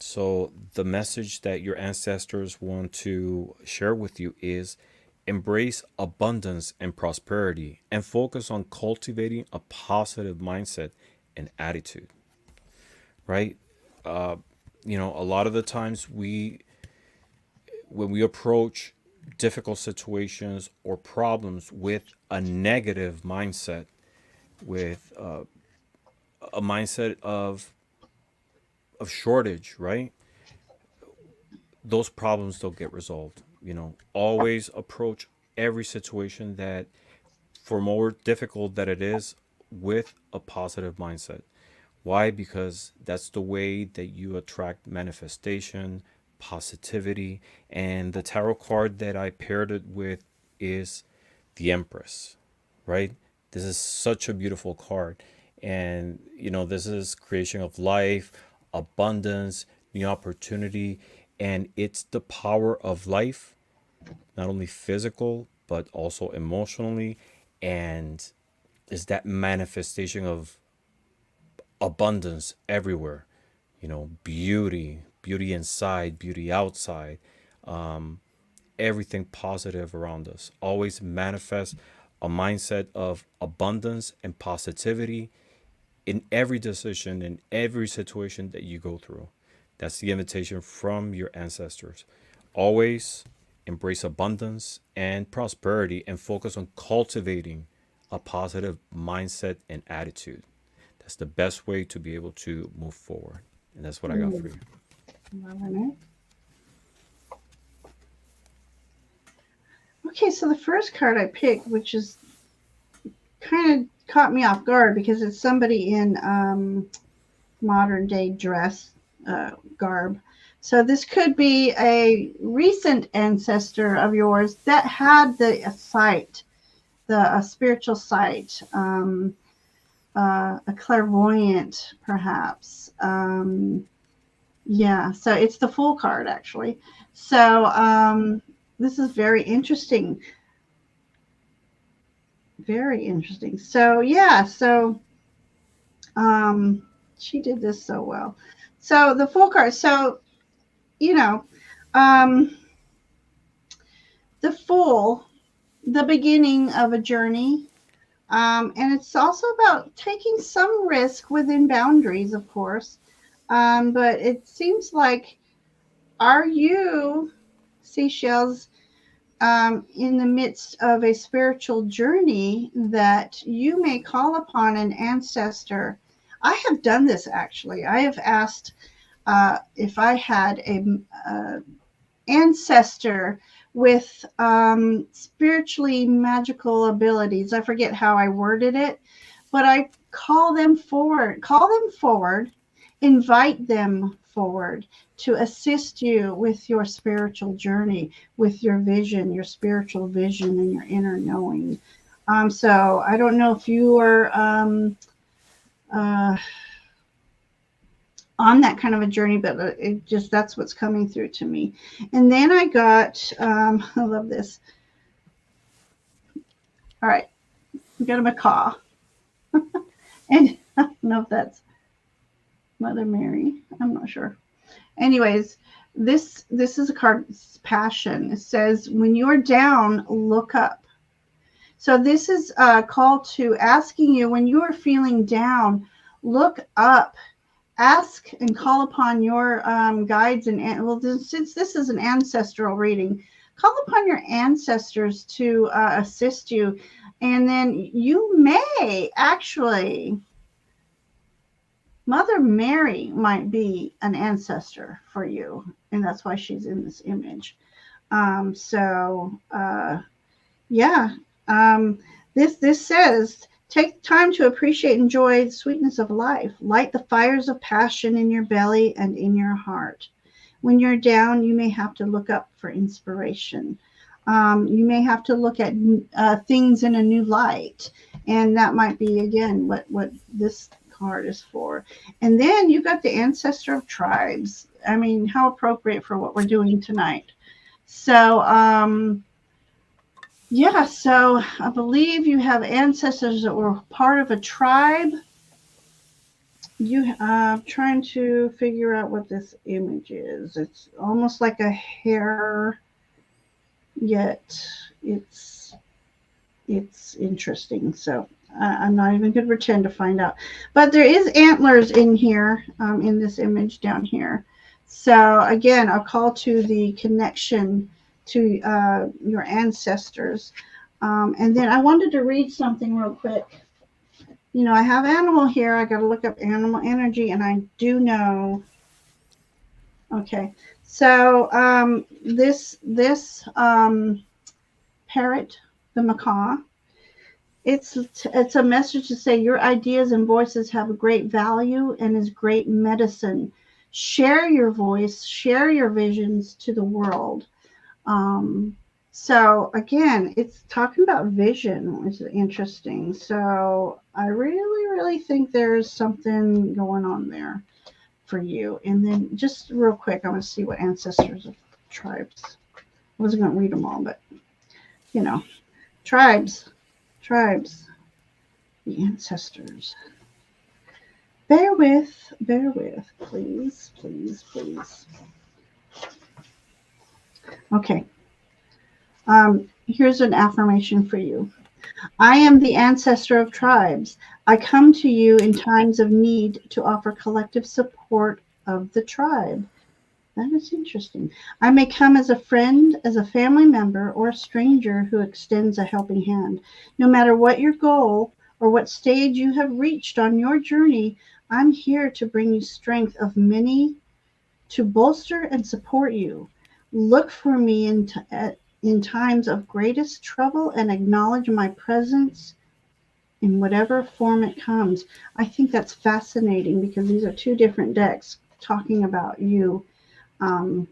So, the message that your ancestors want to share with you is embrace abundance and prosperity and focus on cultivating a positive mindset and attitude, right? A lot of the times when we approach difficult situations or problems with a negative mindset, with a mindset of shortage, right? Those problems don't get resolved. Always approach every situation that, for more difficult that it is, with a positive mindset. Why? Because that's the way that you attract manifestation, positivity, and the tarot card that I paired it with is the Empress, right? This is such a beautiful card. And, this is creation of life, abundance, new opportunity, and it's the power of life, not only physical, but also emotionally. And is that manifestation of abundance everywhere, beauty inside, beauty outside, everything positive around us. Always manifest a mindset of abundance and positivity in every decision, in every situation that you go through. That's the invitation from your ancestors. Always embrace abundance and prosperity and focus on cultivating a positive mindset and attitude. That's the best way to be able to move forward. And that's what I got for Mm, you. loving it. Okay, so the first card I picked, which is kind of caught me off guard because it's somebody in modern day dress garb. So this could be a recent ancestor of yours that had the sight, the spiritual sight, a clairvoyant, perhaps. Yeah, so it's the Fool card actually. So this is very interesting, very interesting. So yeah, so um, she did this so well. So the Fool card. So you know, um, the Fool, the beginning of a journey. And it's also about taking some risk within boundaries, of course. But it seems like, are you, seashells, in the midst of a spiritual journey that you may call upon an ancestor? I have done this actually. I have asked if I had a ancestor with spiritually magical abilities. I forget how I worded it, but I call them forward, invite them forward to assist you with your spiritual journey, with your vision, your spiritual vision, and your inner knowing. So I don't know if you are uh, on that kind of a journey, but it just that's what's coming through to me. And then I got, I love this. All right, we got a macaw, and I don't know if that's Mother Mary. I'm not sure. Anyways, this is a card. It's passion. It says, when you're down, look up. So this is a call to asking you when you are feeling down, look up, ask and call upon your guides well, since this is an ancestral reading, call upon your ancestors to assist you, and then you may actually, Mother Mary might be an ancestor for you, and that's why she's in this image. Yeah. This says, take time to appreciate and enjoy the sweetness of life. Light the fires of passion in your belly and in your heart. When you're down, you may have to look up for inspiration. You may have to look at things in a new light, and that might be again what this card is for. And then you got the ancestor of tribes. I mean, how appropriate for what we're doing tonight. So, yeah, so I believe you have ancestors that were part of a tribe. You trying to figure out what this image is. It's almost like a hair, yet it's it's interesting. So I'm not even going to pretend to find out. But there is antlers in here, in this image down here. So again, a call to the connection to your ancestors. And then I wanted to read something real quick. You know, I have animal here. I got to look up animal energy, and I do know. Okay, so this parrot, the macaw, it's a message to say your ideas and voices have a great value and is great medicine. Share your voice, share your visions to the world. Um, so again, it's talking about vision, which is interesting. So I really, really think there's something going on there for you. And then just real quick, I'm going to see what ancestors of tribes. I wasn't going to read them all, but you know, tribes, tribes, the ancestors. Bear with, please, please, please. Okay. Here's an affirmation for you. I am the ancestor of tribes. I come to you in times of need to offer collective support of the tribe. That is interesting. I may come as a friend, as a family member, or a stranger who extends a helping hand. No matter what your goal or what stage you have reached on your journey, I'm here to bring you strength of many, to bolster and support you. Look for me in times of greatest trouble and acknowledge my presence in whatever form it comes. I think that's fascinating because these are two different decks talking about you, um,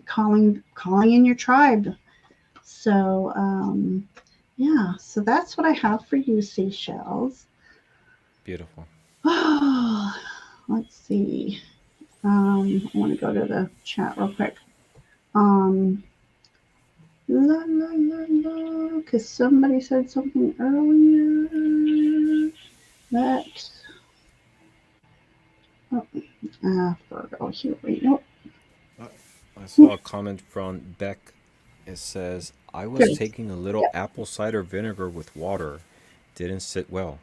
calling in your tribe. So yeah, so that's what I have for you, seashells. Beautiful. Let's see. I want to go to the chat real quick. Um, la la la la, because somebody said something earlier that. Oh, Virgo, here we go. Uh, I saw a comment from Beck. It says, I was Good. taking a little Yeah. apple cider vinegar with water. Didn't sit well,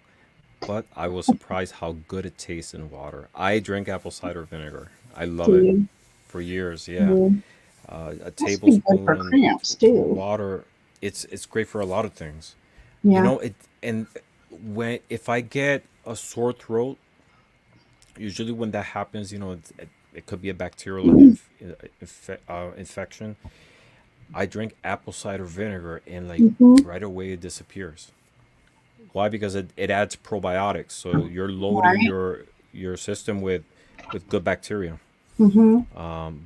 but I was surprised how good it tastes in water. I drink apple cider vinegar. I love it See, for years. Yeah, yeah. a Must be good for tablespoon cramps too. water. It's great for a lot of things. You Yeah. know it. And when if I get a sore throat, usually when that happens, it could be a bacterial infection. I drink apple cider vinegar and like Mm-hmm. right away it disappears. Why? Because it adds probiotics, so you're loading Right. your system with good bacteria. Mm-hmm.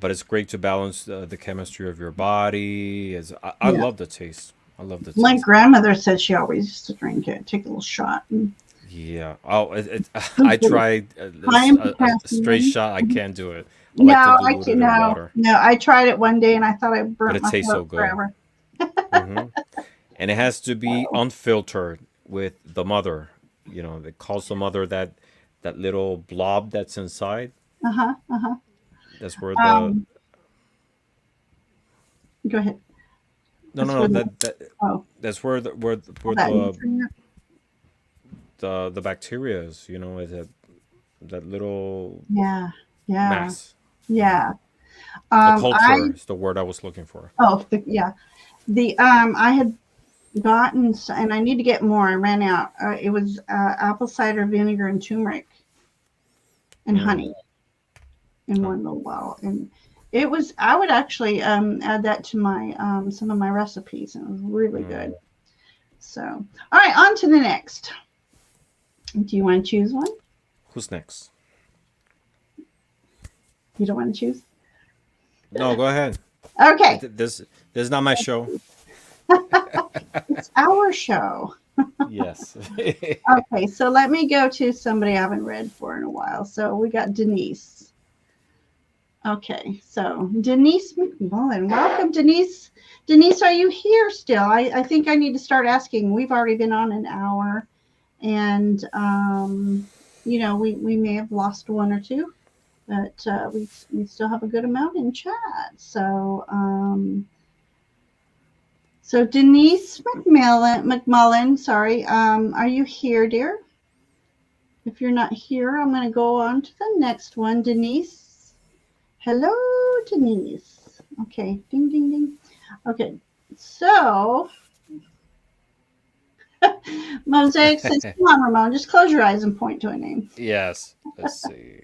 But it's great to balance the chemistry of your body. I Yeah. love the taste. I love the My taste. grandmother said she always used to drink it, take a little shot, and Yeah. Oh, it was I good. tried High in a straight potassium. shot. I can't do it. I like to No, I dilute can it in no, water, no. I tried it one day and I thought I but burnt it my tastes so throat good. forever. Hmm. And it has to be So, unfiltered with the mother. They calls the mother that little blob that's inside. uh-huh, uh-huh. That's where the Um, go ahead. no no That's no when oh, that's where all where that nutrient. the bacteria is. Is that little Yeah, yeah, mass. Hmm. yeah. The I culture is the word I was looking for. yeah. The I had gotten and I need to get more. I ran out. It was apple cider vinegar and turmeric and Mm. honey in Oh, one little bottle, and it was. I would actually add that to my some of my recipes, and it was really good. mm. So, all right, on to the next. Do you want to choose one? Who's next? You don't want to choose? No, go ahead. Okay, This is not my show. it's our show. Yes. Okay, so let me go to somebody I haven't read for in a while. So we got Denise. Okay, so Denise McMullen. Welcome, Denise. Denise, are you here still? I think I need to start asking. We've already been on an hour, and we may have lost one or two, but we still have a good amount in chat. So Denise McMullen, sorry, are you here, dear? If you're not here, I'm going to go on to the next one. Denise. Hello, Denise. Okay, ding, ding, ding. Okay, so Mosaic says, come on, Ramon, just close your eyes and point to a name. Yes. Let's see.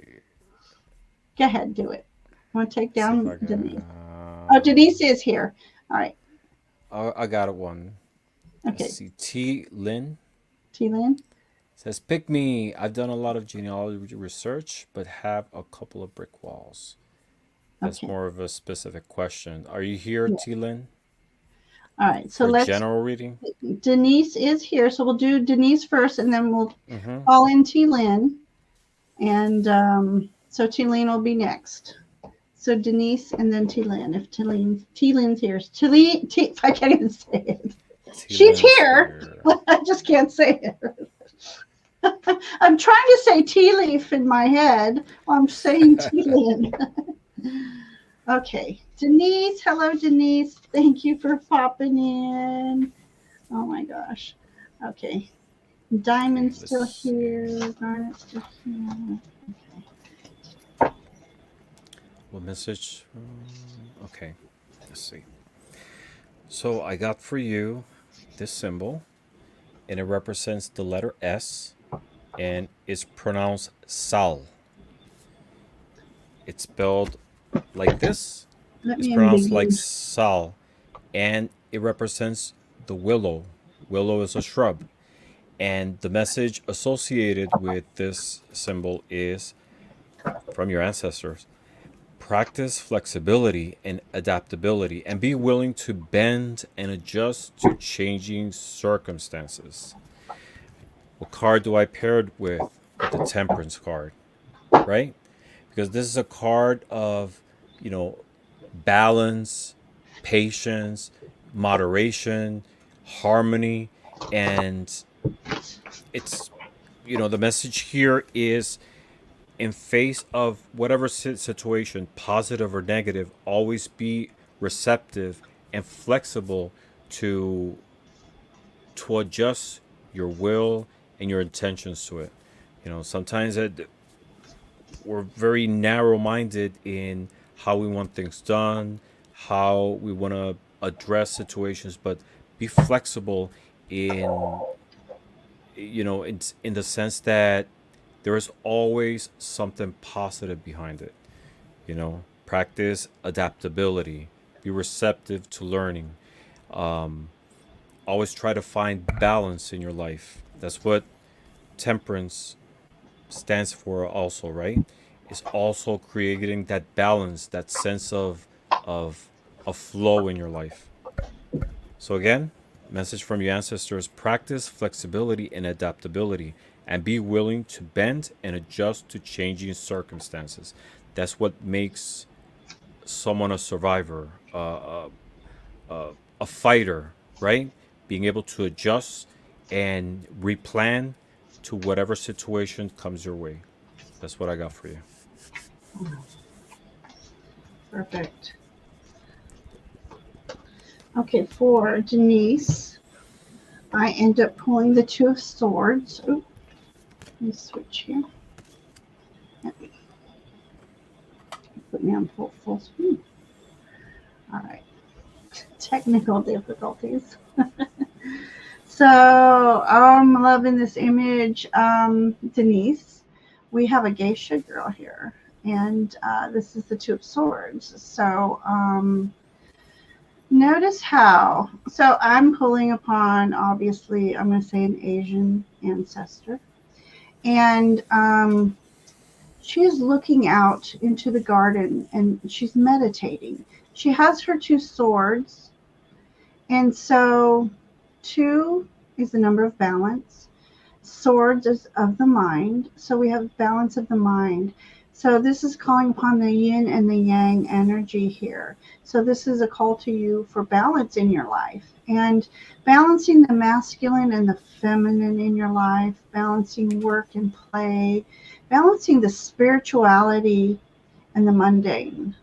Go ahead, do it. I want to take See if down I Denise. can. Oh, Denise is here. All right. I got it one. Let's Okay. see. T. Lin T Lynn. says, "Pick me. I've done a lot of genealogy research, but have a couple of brick walls." That's Okay. more of a specific question. Are you here, Yeah. T. Lin, All right. So for let's, general reading? Denise is here. So we'll do Denise first and then we'll Mm-hmm. call in T Lynn. And so T Lynn will be next. So Denise and then T Lynn. If T Lynn's here. I can't even say it. T. She's Lin is here. here. I just can't say it. I'm trying to say tea leaf in my head. I'm saying T Lynn. Okay. Denise. Hello, Denise. Thank you for popping in. Oh my gosh. Okay. Okay, Diamond's let's still see. here. Garnet's still here. What message? Okay, let's see. So I got for you this symbol, and it represents the letter S. and it's pronounced Sal. It's spelled like this. Let It's me pronounced like envision. Sal, and it represents the willow. Willow is a shrub, and the message associated with this symbol is from your ancestors. Practice flexibility and adaptability and be willing to bend and adjust to changing circumstances. What card do I pair it with? With the Temperance card, right? Because this is a card of, you know, balance, patience, moderation, harmony, and it's, the message here is in face of whatever situation, positive or negative, always be receptive and flexible to adjust your will and your intentions to it. Sometimes we're very narrow minded in how we want things done, how we want to address situations, but be flexible in in the sense that there is always something positive behind it. Practice adaptability, be receptive to learning. Um, Always try to find balance in your life. That's what temperance stands for also, right? It's also creating that balance, that sense of of flow in your life. So again, message from your ancestors: practice flexibility and adaptability and be willing to bend and adjust to changing circumstances. That's what makes someone a survivor, a fighter, right? Being able to adjust and replan to whatever situation comes your way. That's what I got for you. Perfect. Okay, for Denise, I end up pulling the Two of Swords. Ooh, let me switch here. Put me on full screen. All right. Technical difficulties. So I'm loving this image, Denise. We have a geisha girl here, and this is the Two of Swords. So notice how. So I'm pulling upon, obviously, I'm going to say an Asian ancestor, and she is looking out into the garden and she's meditating. She has her two swords, and so two is the number of balance. Swords is of the mind. So we have balance of the mind. So this is calling upon the yin and the yang energy here. So this is a call to you for balance in your life and balancing the masculine and the feminine in your life, balancing work and play, balancing the spirituality and the mundane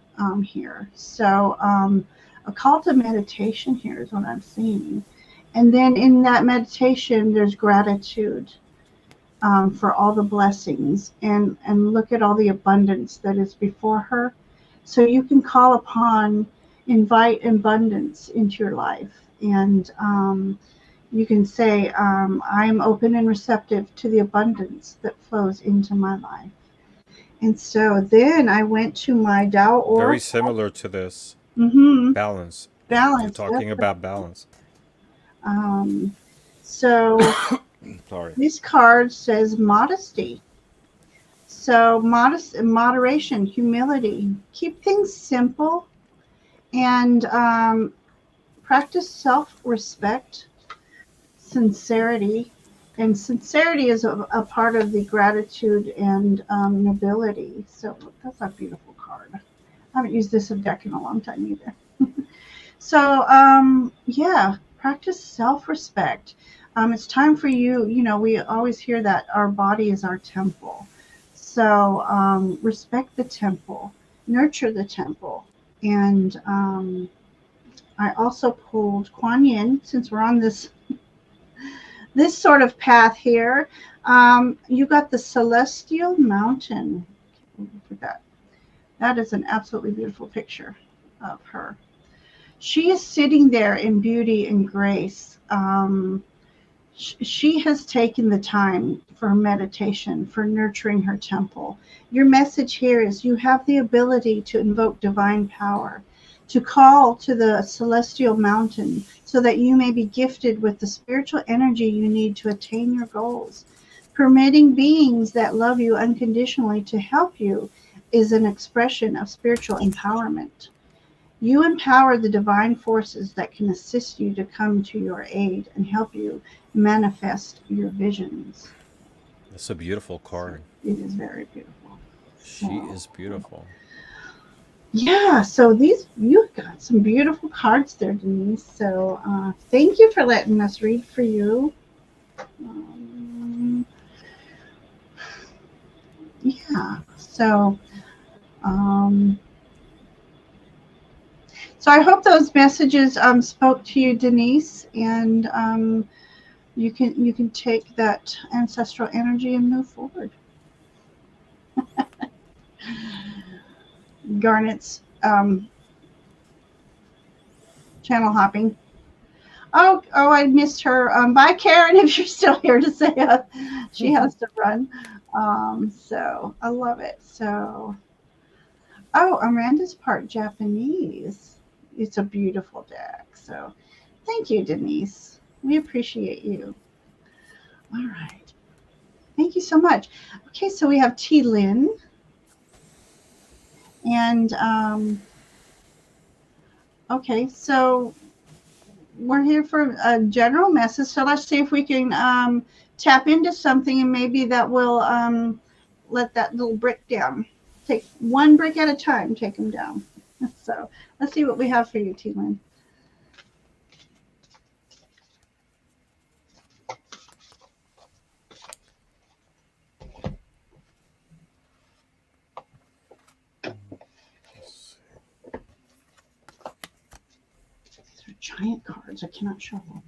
here. So a call to meditation here is what I'm seeing. And then in that meditation, there's gratitude for all the blessings and look at all the abundance that is before her. So you can call upon, invite abundance into your life. And you can say, I'm open and receptive to the abundance that flows into my life. And so then I went to my Tao Very Oracle. similar to this. Mm-hmm. Balance. You're Balance. talking about balance. Um, so Sorry. this card says modesty. So modest moderation, humility. Keep things simple and practice self-respect, sincerity. And sincerity is a part of the gratitude and nobility. So that's a beautiful card. I haven't used this deck in a long time either. So, yeah, practice self respect. It's time for you. You know, we always hear that our body is our temple. So, respect the temple, nurture the temple. And I also pulled Kuan Yin since we're on this sort of path here. You got the Celestial Mountain. Look at that. That is an absolutely beautiful picture of her. She is sitting there in beauty and grace. She has taken the time for meditation, for nurturing her temple. Your message here is you have the ability to invoke divine power, to call to the celestial mountain so that you may be gifted with the spiritual energy you need to attain your goals. Permitting beings that love you unconditionally to help you is an expression of spiritual empowerment. You empower the divine forces that can assist you to come to your aid and help you manifest your visions. That's a beautiful So card. it is very beautiful. She So is beautiful. yeah, so these you got some beautiful cards there, Denise. So thank you for letting us read for you. Um, yeah. Um, so I hope those messages spoke to you, Denise, and you can take that ancestral energy and move forward. Garnet's channel hopping. Oh, I missed her. Bye, Karen, if you're still here to say she has to run. So I love it. So, oh, Amanda's part Japanese. It's a beautiful deck. So, thank you, Denise. We appreciate you. All right. Thank you so much. Okay, so we have T. Lynn, and okay, so we're here for a general message. So let's see if we can tap into something, and maybe that will let that little brick down. Take one brick at a time. Take them down. So let's see what we have for you, T. Lynn. These are giant cards. I cannot shuffle.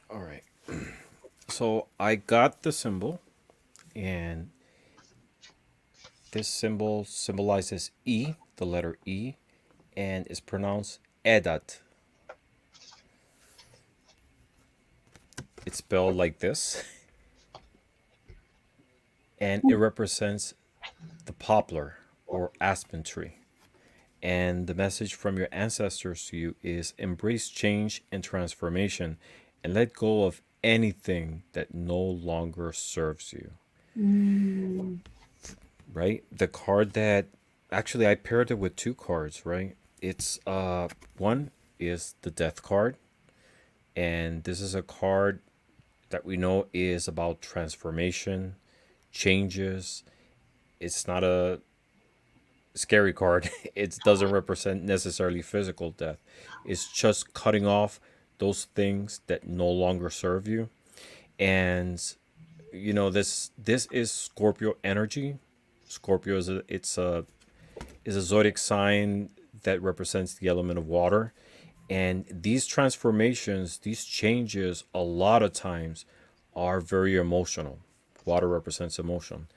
All right. So I got the symbol, and this symbol symbolizes E, the letter E, and is pronounced Edat. It's spelled like this, and it represents the poplar or aspen tree. And the message from your ancestors to you is embrace change and transformation and let go of anything that no longer serves you. Mm. Right? The card that actually I paired it with two cards, right? It's one is the death card, and this is a card that we know is about transformation, changes. It's not a scary card. It doesn't represent necessarily physical death. It's just cutting off those things that no longer serve you. And this is Scorpio energy. Scorpio is a zodiac sign that represents the element of water. And these transformations, these changes, a lot of times are very emotional. Water represents emotion.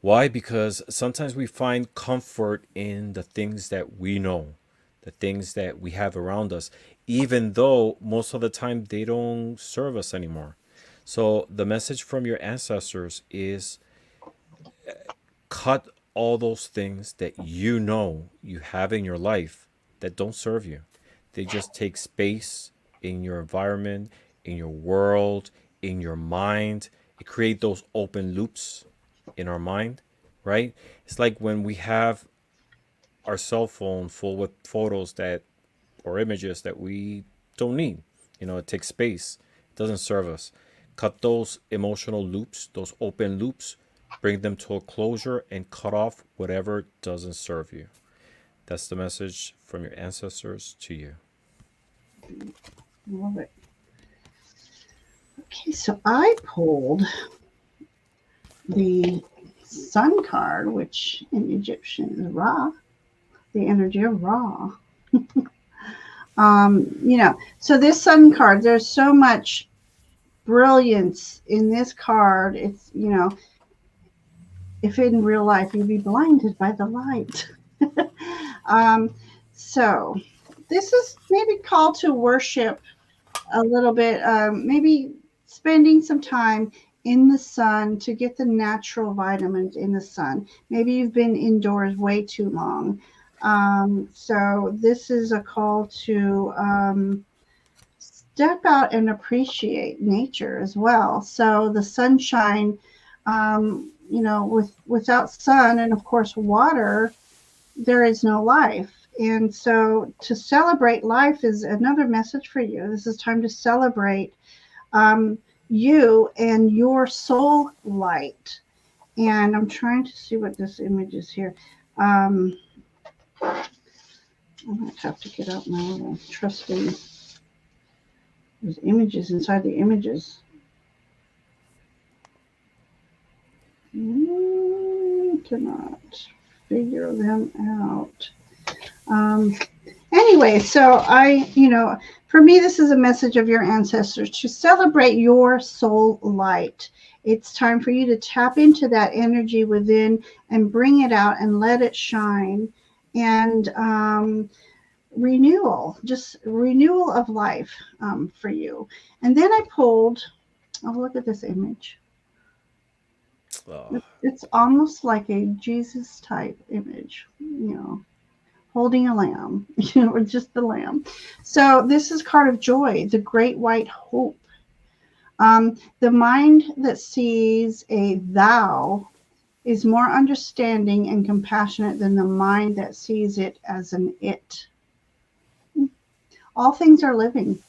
Why? Because sometimes we find comfort in the things that we know, the things that we have around us, even though most of the time they don't serve us anymore. So the message from your ancestors is cut all those things that you know you have in your life that don't serve you. They just take space in your environment, in your world, in your mind. It create those open loops in our mind, right? It's like when we have our cell phone full with photos that or images that we don't need. It takes space. It doesn't serve us. Cut those emotional loops, those open loops, bring them to a closure and cut off whatever doesn't serve you. That's the message from your ancestors to you. Love it. Okay, so I pulled the Sun card, which in Egyptian is Ra, the energy of Ra. So this Sun card, there's so much brilliance in this card. If in real life you'd be blinded by the light. Um, so this is maybe called to worship a little bit, maybe spending some time in the sun to get the natural vitamins in the sun. Maybe you've been indoors way too long. So this is a call to step out and appreciate nature as well. So the sunshine, without sun and of course water, there is no life. And so to celebrate life is another message for you. This is time to celebrate um, you and your soul light. And I'm trying to see what this image is here. Um, I might have to get out my little trusty. There's images inside the images. Cannot figure them out. Um, anyway, so for me, this is a message of your ancestors to celebrate your soul light. It's time for you to tap into that energy within and bring it out and let it shine. And just renewal of life for you. And then look at this image. Oh, It's almost like a Jesus type image, holding a lamb, or just the lamb. So this is card of joy, the great white hope. The mind that sees a thou is more understanding and compassionate than the mind that sees it as an it. All things are living.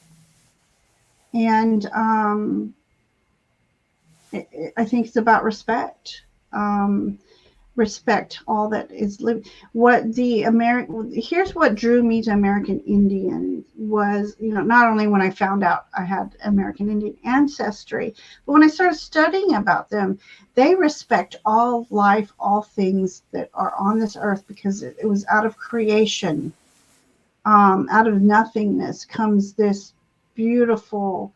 And I think it's about respect. Respect all that is living. Here's what drew me to American Indian was, not only when I found out I had American Indian ancestry, but when I started studying about them, they respect all life, all things that are on this earth, because it was out of creation. Out of nothingness comes this beautiful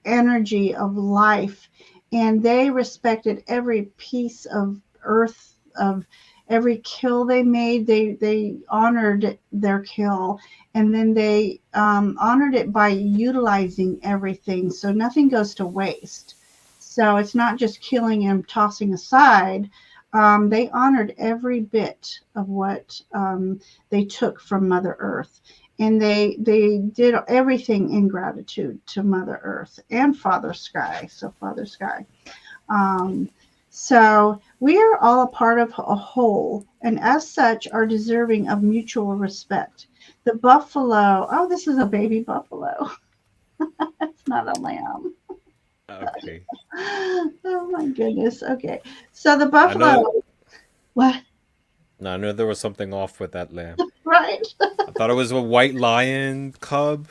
energy of life, and they respected every piece of earth, of every kill they made. They honored their kill, and then they honored it by utilizing everything, so nothing goes to waste. So it's not just killing and tossing aside. They honored every bit of what they took from Mother Earth, and they did everything in gratitude to Mother Earth and Father Sky. So Father Sky. Um, so we are all a part of a whole, and as such are deserving of mutual respect. The buffalo. Oh, this is a baby buffalo. It's not a lamb. okay. Oh my goodness. Okay. So the I buffalo. know. What? No, I know there was something off with that lamb. Right. I thought it was a white lion cub.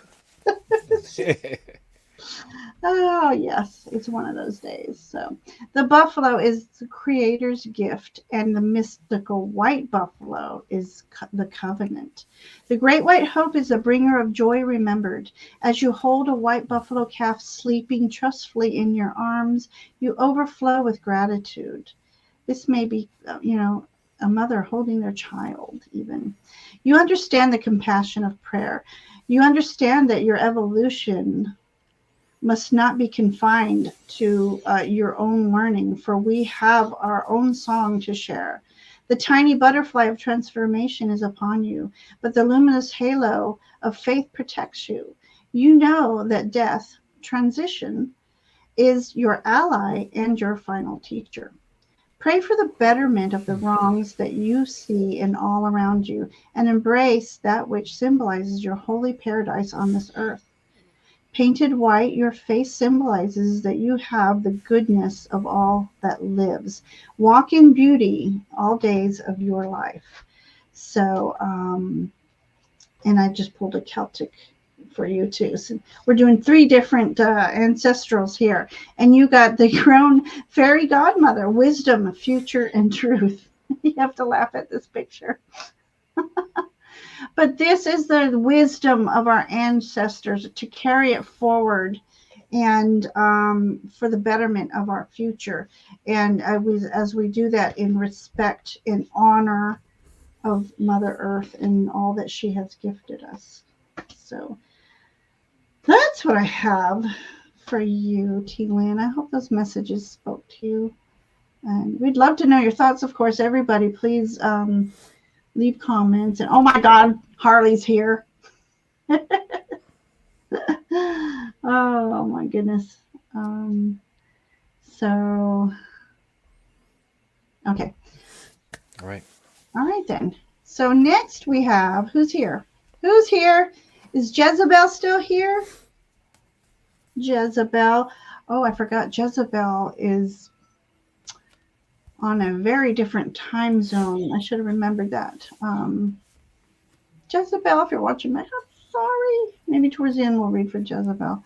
Oh, yes, it's one of those days. So, the buffalo is the creator's gift, and the mystical white buffalo is the covenant. The great white hope is a bringer of joy remembered. As you hold a white buffalo calf sleeping trustfully in your arms, you overflow with gratitude. This may be, a mother holding their child, even. You understand the compassion of prayer. You understand that your evolution must not be confined to your own learning, for we have our own song to share. The tiny butterfly of transformation is upon you, but the luminous halo of faith protects you. You know that death, transition, is your ally and your final teacher. Pray for the betterment of the wrongs that you see in all around you, and embrace that which symbolizes your holy paradise on this earth. Painted white, your face symbolizes that you have the goodness of all that lives. Walk in beauty all days of your life. So, and I just pulled a Celtic for you too. So we're doing three different ancestrals here, and you got the grown fairy godmother, wisdom, future, and truth. You have to laugh at this picture. But this is the wisdom of our ancestors to carry it forward, and for the betterment of our future. And as we do that in respect, in honor, of Mother Earth and all that she has gifted us. So that's what I have for you, T. Lynn. I hope those messages spoke to you. And we'd love to know your thoughts, of course. Everybody, please leave comments. And oh my God, Harley's here. Oh my goodness. So, okay. All right. All right then. So next we have, who's here? Who's here? Is Jezebel still here? Jezebel. Oh, I forgot Jezebel is on a very different time zone. I should have remembered that. Jezebel, if you're watching my, I'm sorry. Maybe towards the end we'll read for Jezebel.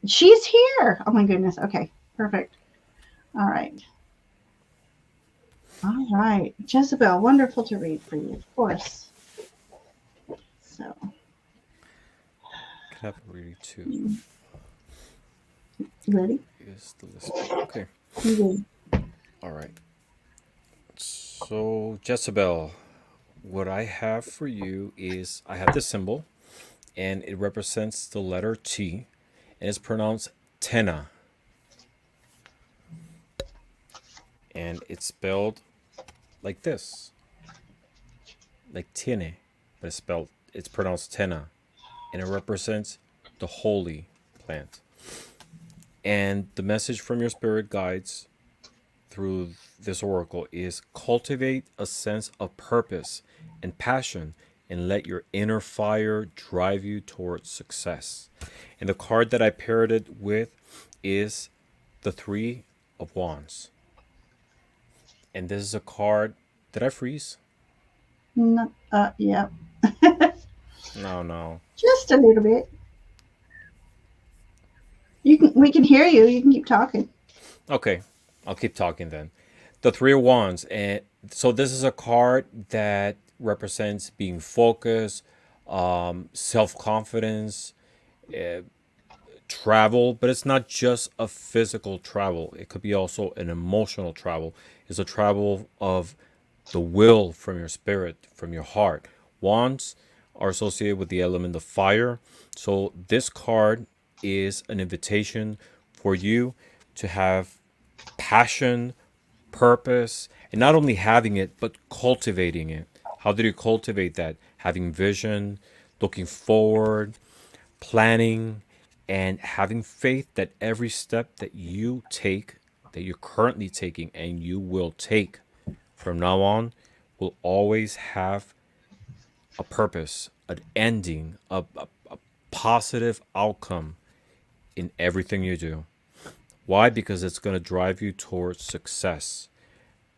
She's here. Oh my goodness. Okay, perfect. All right. All right. Jezebel, wonderful to read for you, of course. So. Can I read too? Ready? Is the list okay? All right. So Jezebel, what I have for you is I have this symbol, and it represents the letter T, and it's pronounced Tena, and it's spelled like this, like tiene, but it's pronounced Tena, and it represents the holy plant. And the message from your spirit guides through this oracle is cultivate a sense of purpose and passion and let your inner fire drive you towards success. And the card that I paired it with is the Three of Wands. And this is a card. Did I freeze? No, yeah. No. Just a little bit. We can hear you. You can keep talking. Okay, I'll keep talking then. The Three of Wands, and so this is a card that represents being focused, self confidence, travel, but it's not just a physical travel. It could be also an emotional travel. It's a travel of the will from your spirit, from your heart. Wands are associated with the element of fire. So this card is an invitation for you to have passion, purpose, and not only having it, but cultivating it. How do you cultivate that? Having vision, looking forward, planning, and having faith that every step that you take, that you're currently taking, and you will take from now on, will always have a purpose, an ending, a positive outcome in everything you do. Why? Because it's going to drive you towards success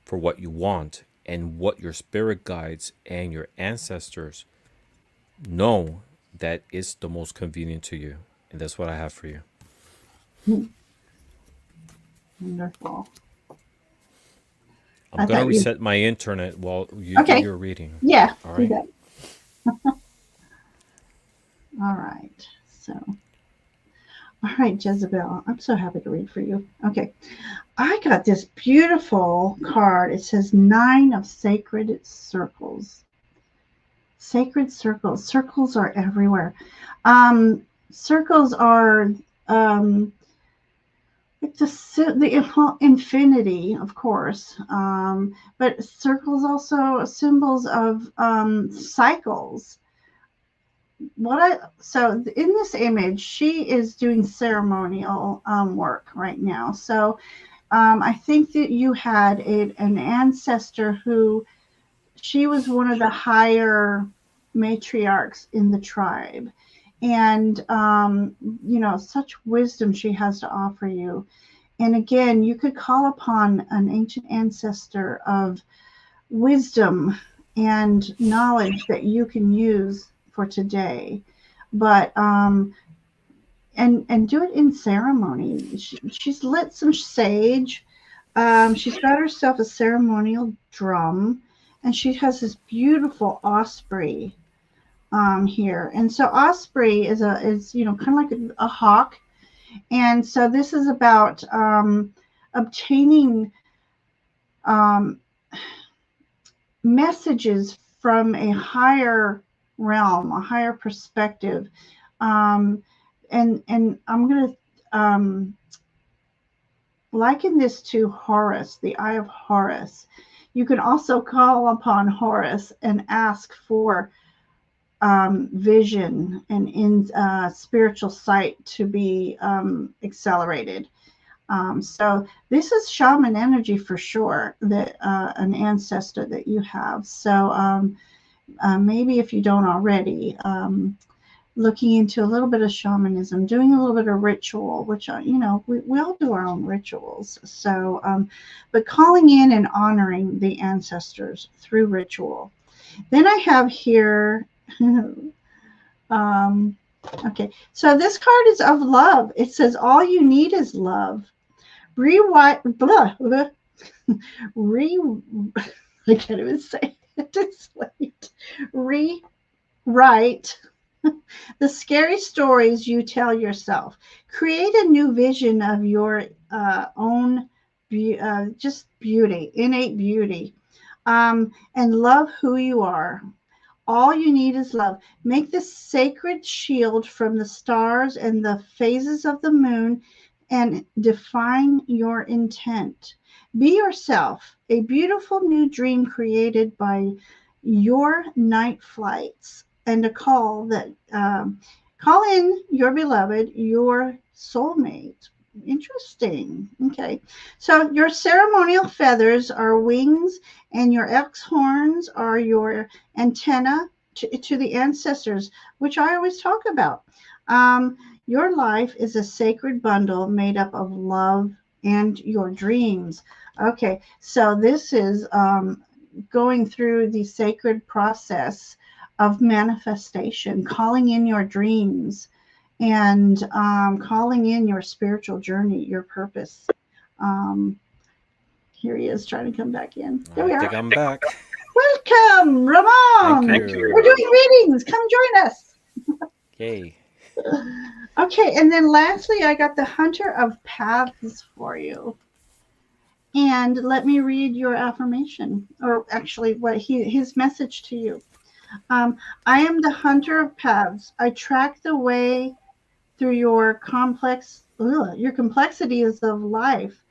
for what you want and what your spirit guides and your ancestors know that is the most convenient to you. And that's what I have for you. Wonderful. I'm going to reset my internet while you do your reading. Yeah, All do right. that. All right. So, all right, Jezebel. I'm so happy to read for you. Okay. I got this beautiful card. It says 9 of Sacred Circles. Sacred circles. Circles are everywhere. Circles are it's the infinity, of course, but circles also symbols of cycles. So in this image, she is doing ceremonial work right now. So I think that you had an ancestor who she was one of the higher matriarchs in the tribe. And, such wisdom she has to offer you. And again, you could call upon an ancient ancestor of wisdom and knowledge that you can use for today. But, and do it in ceremony. She's lit some sage. She's got herself a ceremonial drum, and she has this beautiful osprey here. And so osprey is kind of like a hawk. And so this is about obtaining messages from a higher realm, a higher perspective. Um, and I'm going to liken this to Horus, the Eye of Horus. You can also call upon Horus and ask for vision and in spiritual sight to be accelerated. So this is shaman energy for sure, that an ancestor that you have. So maybe if you don't already, looking into a little bit of shamanism, doing a little bit of ritual, which, we all do our own rituals. So, but calling in and honoring the ancestors through ritual. Then I have here, um, okay, so this card is of love. It says, all you need is love. Rewrite, blah, blah, re, I can't even say it. It's late. Rewrite the scary stories you tell yourself. Create a new vision of your own just beauty, innate beauty, and love who you are. All you need is love. Make this sacred shield from the stars and the phases of the moon and define your intent. Be yourself, a beautiful new dream created by your night flights, and a call in your beloved, your soulmate. Interesting. Okay. So your ceremonial feathers are wings, and your X horns are your antenna to the ancestors, which I always talk about. Um, your life is a sacred bundle made up of love and your dreams. Okay, so this is going through the sacred process of manifestation, calling in your dreams, and calling in your spiritual journey, your purpose. Um, Here he is trying to come back in. There I we are. think I'm back. Welcome, Thank Ramon. We're you. doing readings. Come join us. Yay. Okay, and then lastly, I got the Hunter of Paths for you. And let me read your affirmation, or actually, what his message to you. I am the Hunter of Paths. I track the way through your complexities of life,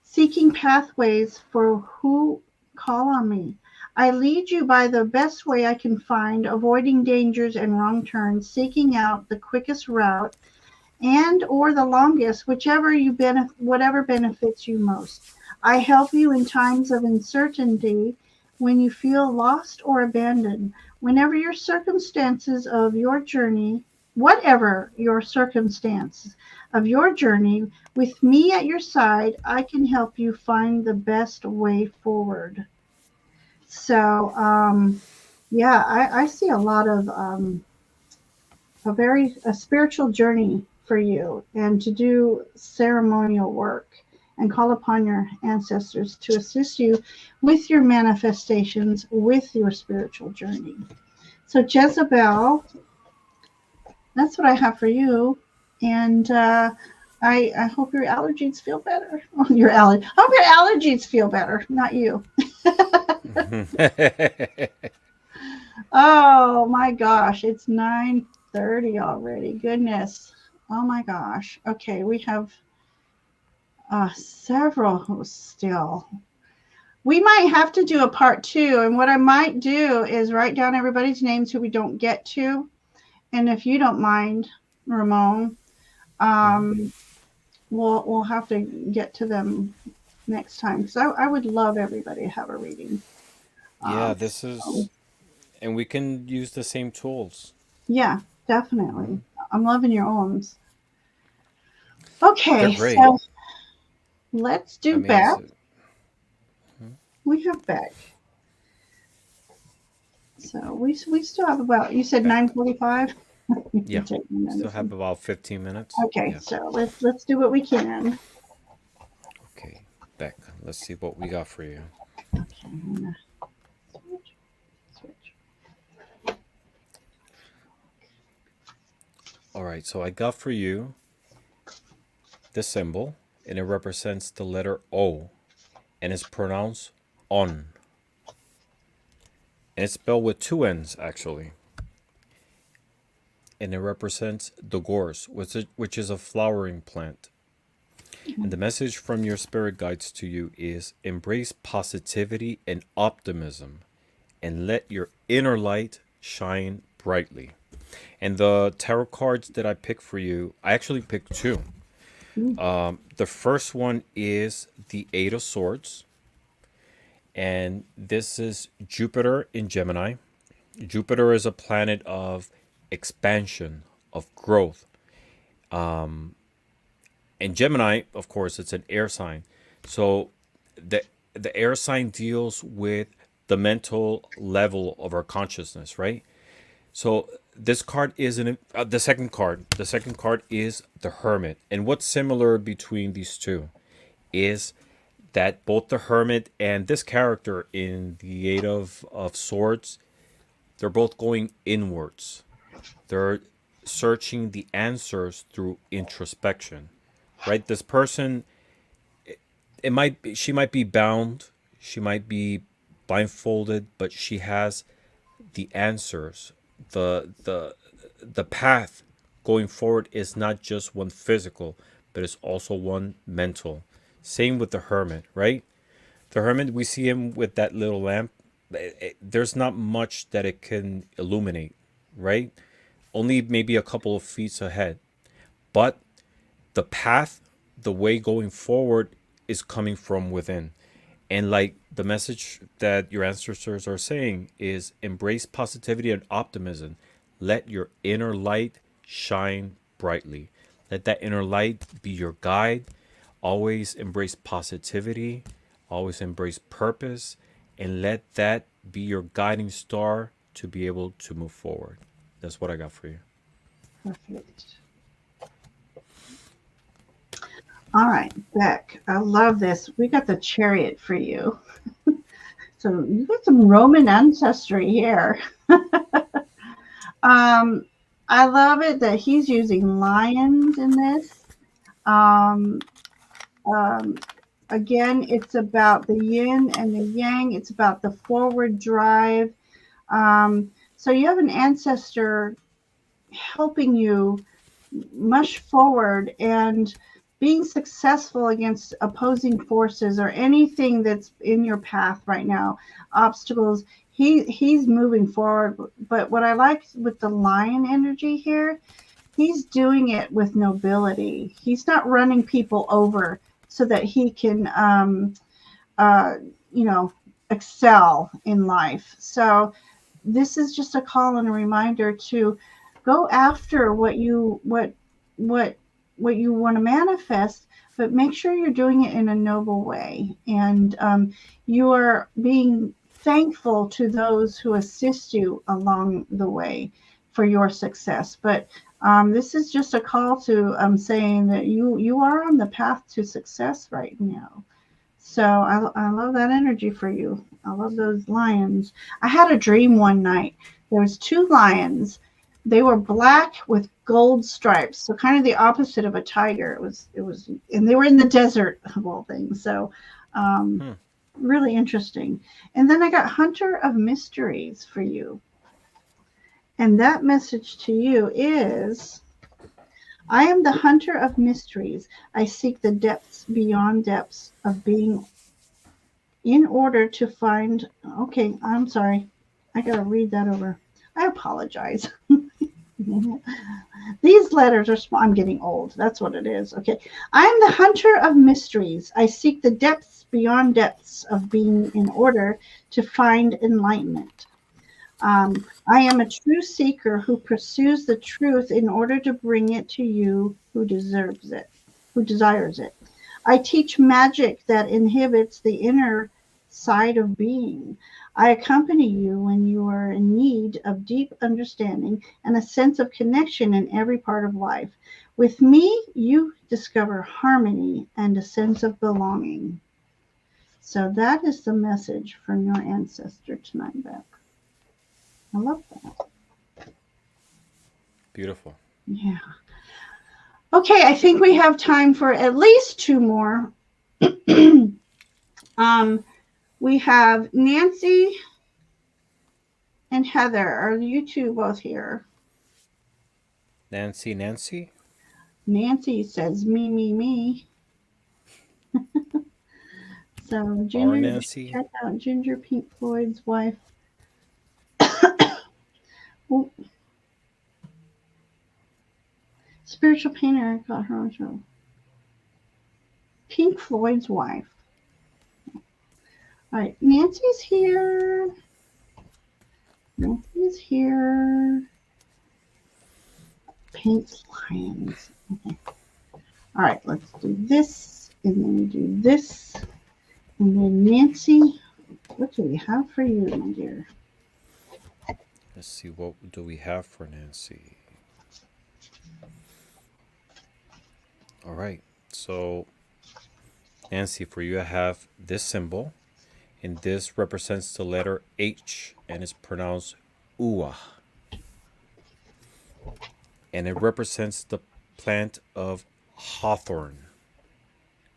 seeking pathways for who call on me. I lead you by the best way I can find, avoiding dangers and wrong turns, seeking out the quickest route and or the longest, whatever benefits you most. I help you in times of uncertainty, when you feel lost or abandoned. Whenever your circumstances of your journey, whatever your circumstance of your journey, with me at your side, I can help you find the best way forward. So, yeah, I see a lot of a spiritual journey for you, and to do ceremonial work and call upon your ancestors to assist you with your manifestations, with your spiritual journey. So, Jezebel, that's what I have for you. And I hope your allergies feel better. Oh, I hope your allergies feel better, not you. Oh my gosh, it's 9:30 already. Goodness. Oh my gosh. Okay, we have several who's still. We might have to do a part two, and what I might do is write down everybody's names who we don't get to, and if you don't mind, Ramon, um, we'll have to get to them next time, because I would love everybody to have a reading. Yeah, this So, is, and we can use the same tools. yeah, Mhm. definitely. I'm loving your arms. They're Okay, great. so let's I do mean, it's, back. We have back. So we still have about, you said back. 9:45. Yeah, You're taking still have medicine. about 15 minutes. Okay, Yeah. so let's do what we can. Okay, back. Let's see what we got for you. Okay, I'm gonna switch. All right, so I got for you this symbol, and it represents the letter O, and it's pronounced on. and it's spelled with two N's actually, and it represents the gorse, which is a flowering plant. And the message from your spirit guides to you is embrace positivity and optimism and let your inner light shine brightly. And the tarot cards that I picked for you, I actually picked two. The first one is the Eight of Swords, and this is Jupiter in Gemini. Jupiter is a planet of expansion, of growth. And Gemini, of course, it's an air sign. So the the air sign deals with the mental level of our consciousness, right? So this card is the second card. The second card is the Hermit. And what's similar between these two is that both the Hermit and this character in the Eight of Swords, they're both going inwards. They're searching the answers through introspection, right? This person, she might be bound, she might be blindfolded, but she has the answers. The path going forward is not just one physical, but it's also one mental. Same with the Hermit, right? The Hermit, we see him with that little lamp. There's not much that it can illuminate, right? Only maybe a couple of feet ahead. But the path, the way going forward is coming from within. And like the message that your ancestors are saying is embrace positivity and optimism. Let your inner light shine brightly. Let that inner light be your guide. Always embrace positivity. Always embrace purpose. And let that be your guiding star to be able to move forward. That's what I got for you. Perfect. All right, Beck, I love this. We got the Chariot for you. So you got some Roman ancestry here. I love it that he's using lions in this. Um, um, again, it's about the yin and the yang. It's about the forward drive. So you have an ancestor helping you mush forward and being successful against opposing forces or anything that's in your path right now, obstacles. He's moving forward. But what I like with the lion energy here, he's doing it with nobility. He's not running people over so that he can you know, excel in life. So this is just a call and a reminder to go after what you want to manifest, but make sure you're doing it in a noble way, and you are being thankful to those who assist you along the way for your success. But this is just a call to saying that you are on the path to success right now. So I love that energy for you. I love those lions. I had a dream one night. There was two lions. They were black with gold stripes, so kind of the opposite of a tiger. It was, and they were in the desert of all things. So really interesting. And then I got Hunter of Mysteries for you. And that message to you is, I am the hunter of mysteries. I seek the depths beyond depths of being in order to find. Okay, I'm sorry. I got to read that over. I apologize. These letters are small. I'm getting old. That's what it is. Okay. I am the hunter of mysteries. I seek the depths beyond depths of being in order to find enlightenment. I am a true seeker who pursues the truth in order to bring it to you who deserves it, who desires it. I teach magic that inhibits the inner side of being. I accompany you when you are in need of deep understanding and a sense of connection in every part of life. With me, you discover harmony and a sense of belonging. So that is the message from your ancestor tonight, Beth. I love that. Beautiful. Yeah. Okay, I think we have time for at least two more. We have Nancy And Heather, are you two both here? Nancy. Nancy says me. So Or Ginger, Nancy. check out Ginger Pink Floyd's wife. Oh, spiritual painter got her own show. Pink Floyd's wife. All right, Nancy's here. Nancy's here. Paints lions. Okay. All right, let's do this, and then we do this, and then Nancy. What do we have for you, my dear? Let's see, what do we have for Nancy? All right. So, Nancy, for you, I have this symbol, and this represents the letter H, and it's pronounced Ua. And it represents the plant of hawthorn.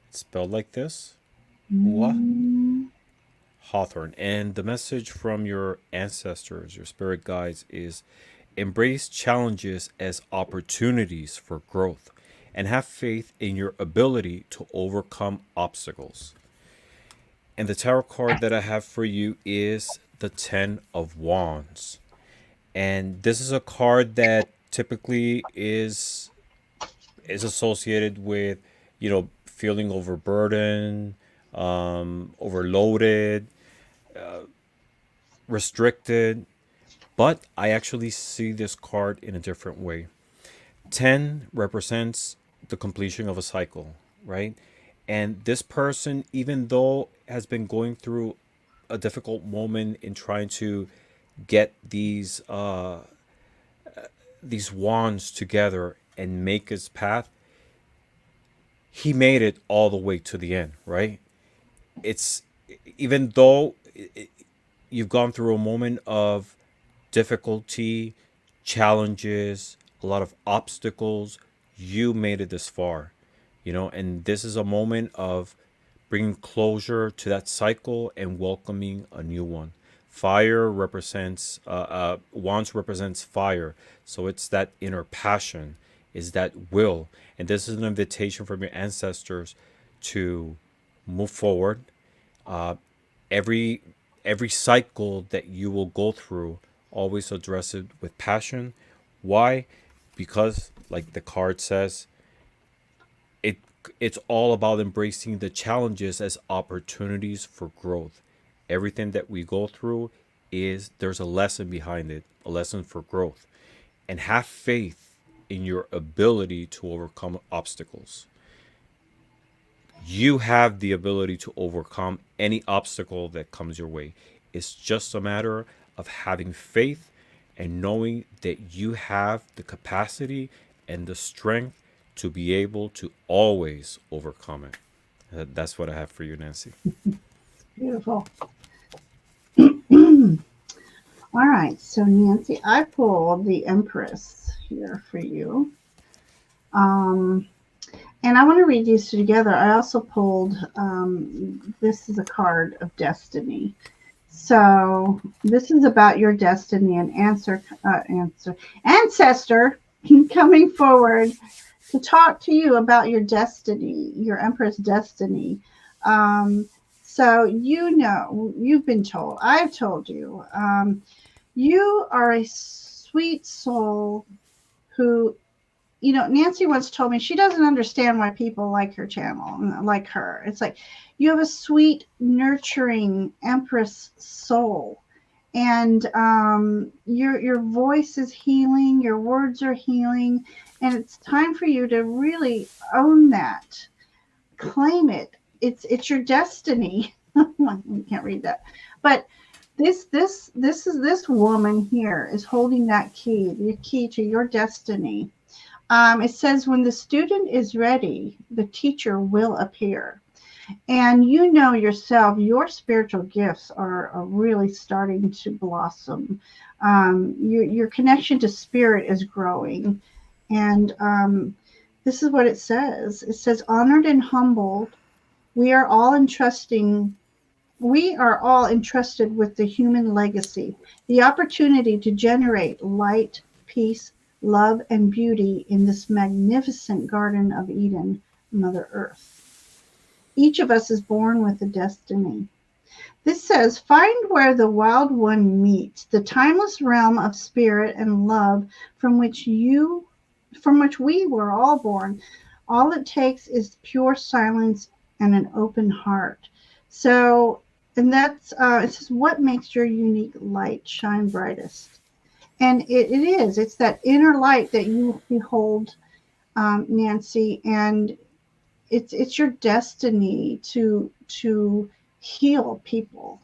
It's spelled like this, Ua, Mm, hawthorn. And the message from your ancestors, your spirit guides, is embrace challenges as opportunities for growth and have faith in your ability to overcome obstacles. And the tarot card that I have for you is the Ten of Wands. And this is a card that typically is associated with, feeling overburdened, overloaded, restricted. But I actually see this card in a different way. 10 represents the completion of a cycle, right? And this person, even though has been going through a difficult moment in trying to get these wands together and make his path, he made it all the way to the end, right? It's even though you've gone through a moment of difficulty, challenges, a lot of obstacles, you made it this far, and this is a moment of bringing closure to that cycle and welcoming a new one. Fire represents, wands represents fire. So it's that inner passion, is that will. And this is an invitation from your ancestors to move forward. Uh, every every cycle that you will go through, always address it with passion. Why? Because, like the card says, it it's all about embracing the challenges as opportunities for growth. Everything that we go through is there's a lesson behind it, a lesson for growth. And have faith in your ability to overcome obstacles. You have the ability to overcome any obstacle that comes your way. It's just a matter of having faith and knowing that you have the capacity and the strength to be able to always overcome it. That's what I have for you, Nancy. beautiful. All right, so Nancy, I pulled the Empress here for you. Um, and I want to read these two together. I also pulled, this is a card of destiny. So this is about your destiny and ancestor coming forward to talk to you about your destiny, your Empress destiny. Um, so you've been told, I've told you, you are a sweet soul who, Nancy once told me she doesn't understand why people like her channel, like her. It's like you have a sweet, nurturing Empress soul, and your voice is healing, your words are healing, and it's time for you to really own that, claim it. It's your destiny. You can't read that, but this woman here is holding that key, the key to your destiny. It says, when the student is ready, the teacher will appear. And yourself, your spiritual gifts are really starting to blossom. Your connection to spirit is growing. And this is what it says. It says, honored and humbled, we are all entrusting We are all entrusted with the human legacy, the opportunity to generate light, peace, love, and beauty in this magnificent Garden of Eden, Mother Earth. Each of us is born with a destiny. This says, find where the wild one meets, the timeless realm of spirit and love from which you from which we were all born. All it takes is pure silence and an open heart. So, and that's it says, what makes your unique light shine brightest? And it is. It's that inner light that you behold, Nancy, and it's your destiny to heal people.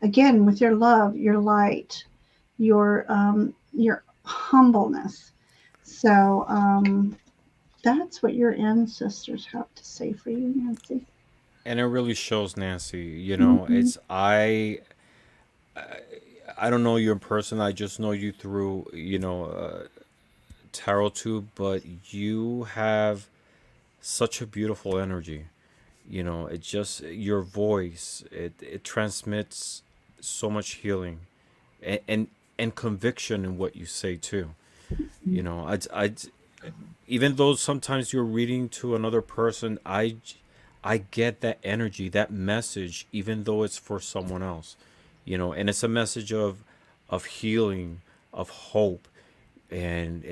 Again, with your love, your light, your humbleness. So that's what your ancestors have to say for you, Nancy. And it really shows, Nancy. Hmm. It's I don't know you in person. I just know you through tarot tube, but you have such a beautiful energy. It just your voice. It transmits so much healing, and conviction in what you say too. I even though sometimes you're reading to another person, I get that energy, that message, even though it's for someone else. And it's a message of healing, of hope, and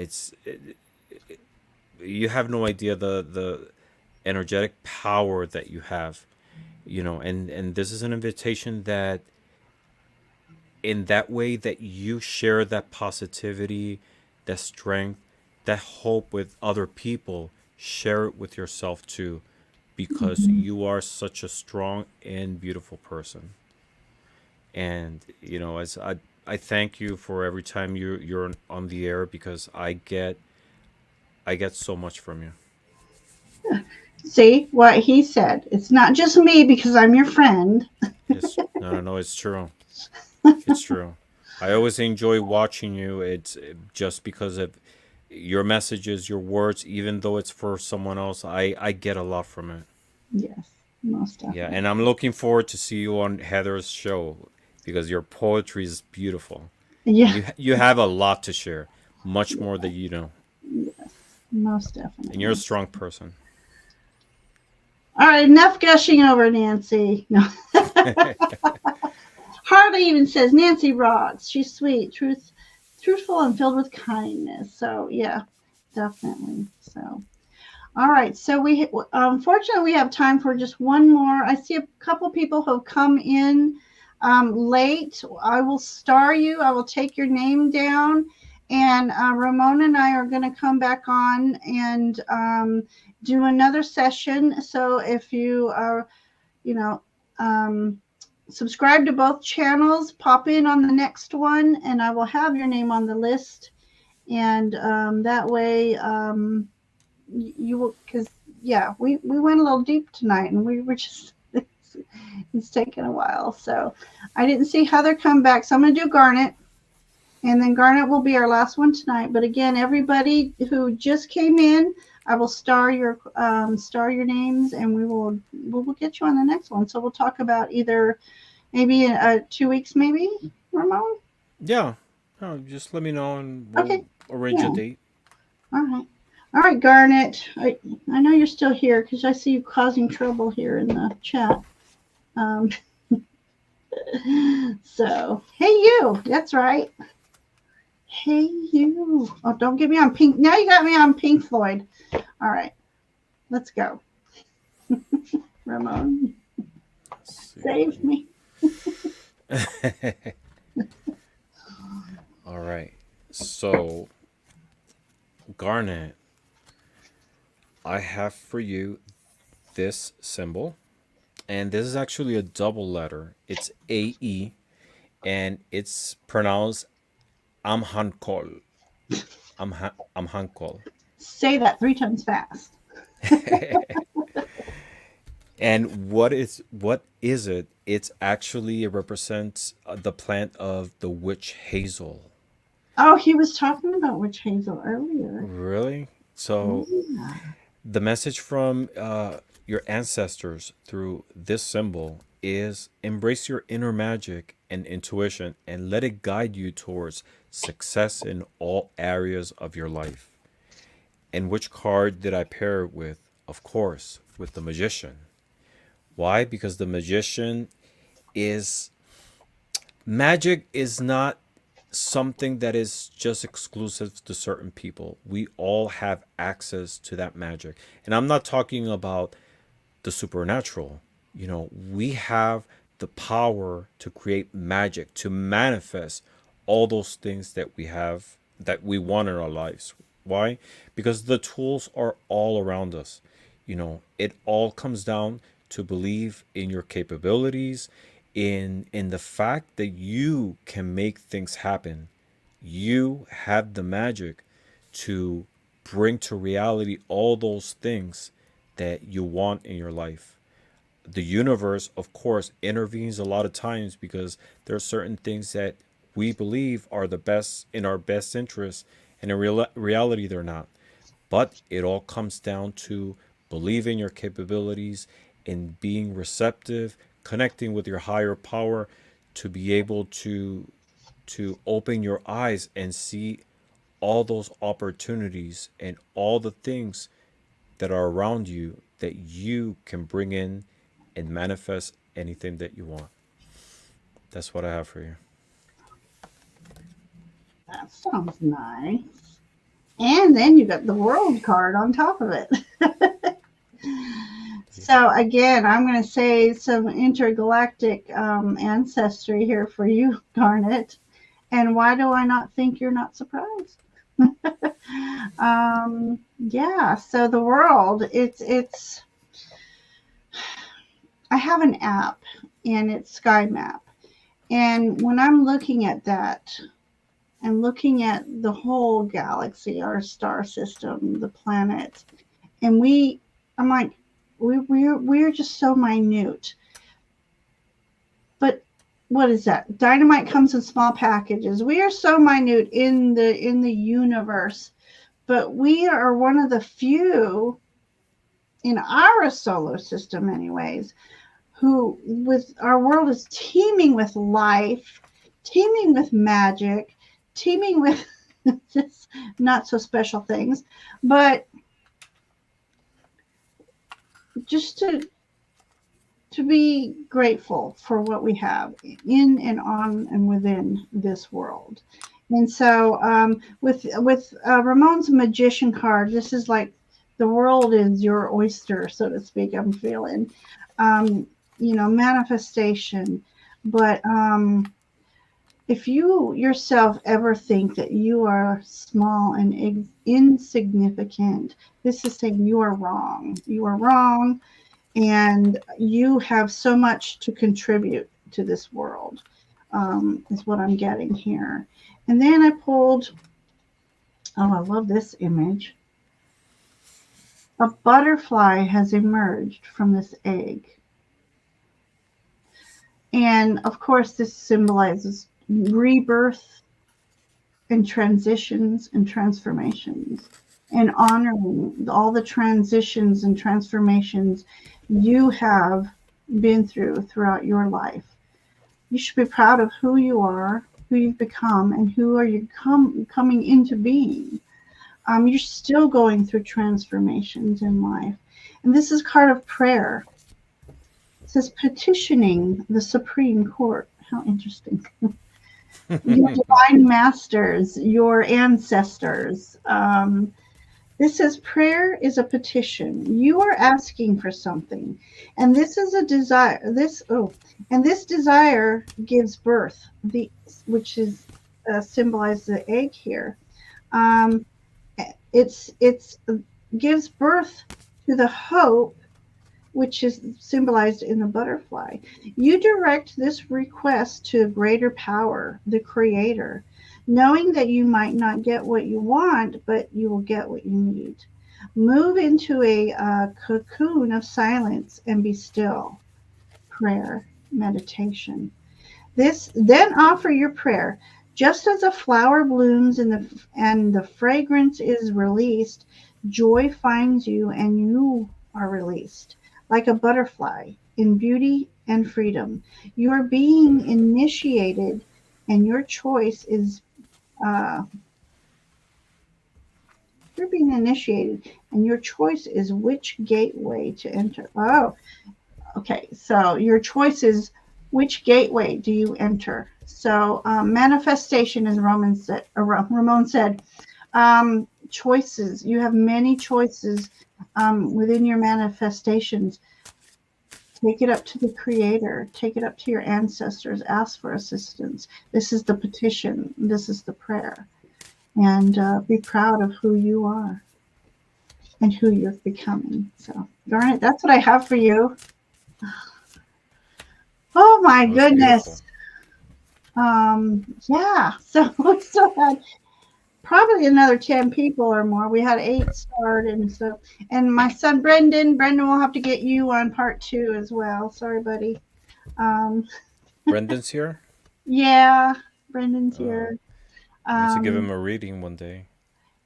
you have no idea the energetic power that you have. And this is an invitation that in that way that you share that positivity, that strength, that hope with other people, share it with yourself too, because Hmm. you are such a strong and beautiful person. And as I thank you for every time you're on the air, because I get so much from you. See what he said. It's not just me because I'm your friend. It's no, no, no. It's true. It's true. I always enjoy watching you. It's just because of your messages, your words, even though it's for someone else. I get a lot from it. Yes, most Yeah, and I'm definitely. looking forward to see you on Heather's show because your poetry is beautiful, and Yeah, you have a lot to share, much more than you know, yes, most and you're a definitely. strong person. All right, enough gushing over Nancy. No. Harley even says Nancy rocks. She's sweet, truthful, and filled with kindness. So yeah, definitely. So all right. So we unfortunately we have time for just one more. I see a couple people who have come in late. I will star you. I will take your name down, and Ramona and I are going to come back on and do another session. So if you are, you know. Um, Subscribe to both channels, pop in on the next one, and I will have your name on the list. And that way, you will, because yeah, we went a little deep tonight, and we were just it's taken a while. So I didn't see Heather come back, so I'm gonna do Garnet, and then Garnet will be our last one tonight. But again, everybody who just came in, I will star your names, and we will get you on the next one. So we'll talk about either maybe 2 weeks, maybe, Ramon? Yeah, no, just let me know and Okay. we'll arrange a Yeah. date. All right. All right, Garnet. I know you're still here because I see you causing trouble here in the chat. Um, so, hey, you. That's right. Hey, you. Oh, don't get me on Pink. Now you got me on Pink Floyd. All right. Let's go. Ramon, Let's save see. me. All right. So, Garnet, I have for you this symbol, and this is actually a double letter. It's AE, and it's pronounced Amhankol. Amhankol. Say that 3 times fast. And what is it? It's actually it represents the plant of the witch hazel. Oh, he was talking about witch hazel earlier. Really? So Yeah. the message from your ancestors through this symbol. is embrace your inner magic and intuition and let it guide you towards success in all areas of your life. And which card did I pair it with? Of course, with the magician. Why? Because the magician is magic is not something that is just exclusive to certain people. We all have access to that magic. And I'm not talking about the supernatural. We have the power to create magic, to manifest all those things that we have, that we want in our lives. Why? Because the tools are all around us. It all comes down to believe in your capabilities, in the fact that you can make things happen. You have the magic to bring to reality all those things that you want in your life. The universe, of course, intervenes a lot of times because there are certain things that we believe are the best in our best interest, and in reality, they're not. But it all comes down to believing your capabilities and being receptive, connecting with your higher power to be able to open your eyes and see all those opportunities and all the things that are around you that you can bring in and manifest anything that you want. That's what I have for you. That sounds nice. And then you got the world card on top of it. So again, I'm going to say some intergalactic ancestry here for you, Garnet. And why do I not think you're not surprised? Yeah. So the world, it's. I have an app, and it's Sky Map. And when I'm looking at that, and looking at the whole galaxy, our star system, the planets, and I'm like, we're just so minute. But what is that? Dynamite comes in small packages. We are so minute in the universe, but we are one of the few in our solar system, anyways, who with our world is teeming with life, teeming with magic, teeming with just not so special things, but just to be grateful for what we have in and on and within this world. And so with Ramon's magician card, this is like the world is your oyster, so to speak. I'm feeling, manifestation. But if you yourself ever think that you are small and insignificant, this is saying you are wrong. You are wrong, and you have so much to contribute to this world, is what I'm getting here. And then I pulled, oh, I love this image. A butterfly has emerged from this egg. And of course, this symbolizes rebirth and transitions and transformations, and honoring all the transitions and transformations you have been throughout your life. You should be proud of who you are, who you've become, and who are you coming into being. You're still going through transformations in life. And this is card of prayer. It says petitioning the Supreme Court. How interesting. Your divine masters, your ancestors. This says prayer is a petition. You are asking for something, and this is a desire. And this desire gives birth, which is symbolized the egg here. It's gives birth to the hope, which is symbolized in the butterfly. You direct this request to a greater power, the creator, knowing that you might not get what you want, but you will get what you need. Move into a cocoon of silence and be still. Prayer, meditation. This then offer your prayer. Just as a flower blooms and the fragrance is released, joy finds you and you are released like a butterfly in beauty and freedom. You are being initiated, and your choice is uh, you're being initiated, and your choice is which gateway to enter. Oh, okay. So your choice is which gateway do you enter? So manifestation, as Ramon said, choices. You have many choices within your manifestations. Take it up to the creator, take it up to your ancestors, ask for assistance. This is the petition, this is the prayer. And be proud of who you are and who you're becoming. So, darn it, that's what I have for you. Oh my That was beautiful. goodness. Yeah, so we still had probably another 10 people or more. We had 8 start, and so, and my son Brendan will have to get you on part 2 as well. Sorry, buddy. Um, Brendan's here. yeah, Brendan's Oh, here. we need to give Um, him a reading one day.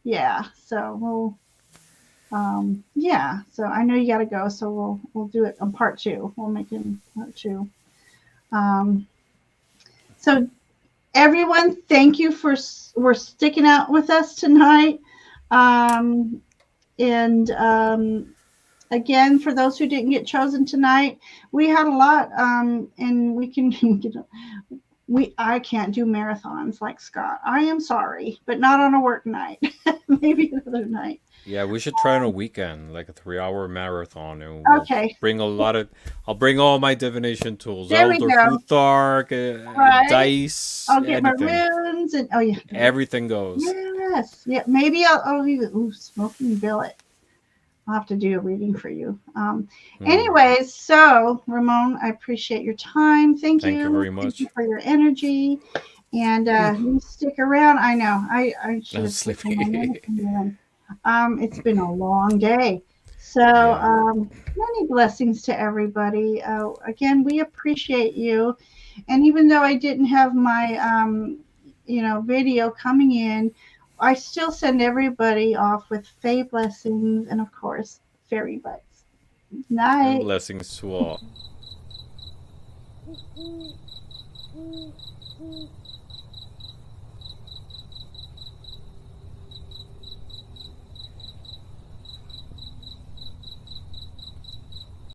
yeah, so we'll, yeah, so I know you got to go, so we'll do it on part 2. We'll make it part 2. Um, so everyone, thank you for sticking out with us tonight. Um, and again, for those who didn't get chosen tonight, we had a lot, and we can I can't do marathons like Scott. I am sorry, but not on a work night. Maybe another night. Yeah, we should try on a weekend, like a 3-hour marathon, and we'll Okay, bring a lot of. I'll bring all my divination tools: there we Elder go. Futhark, Right, dice, I'll get my anything. runes and oh yeah, Everything goes. yes, yeah. Maybe I'll leave it. Ooh, smoking billet. I'll have to do a reading for you. Hmm. Anyways, so Ramon, I appreciate your time. Thank Thank you you. very Thank you much. for your energy. And you stick around. I know. I should I'm have taken my sleepy. medicine then. It's been a long day. So Yeah. many blessings to everybody. Again, we appreciate you. And even though I didn't have my video coming in, I still send everybody off with Faye blessings and of course fairy buds. And Night. blessings to all.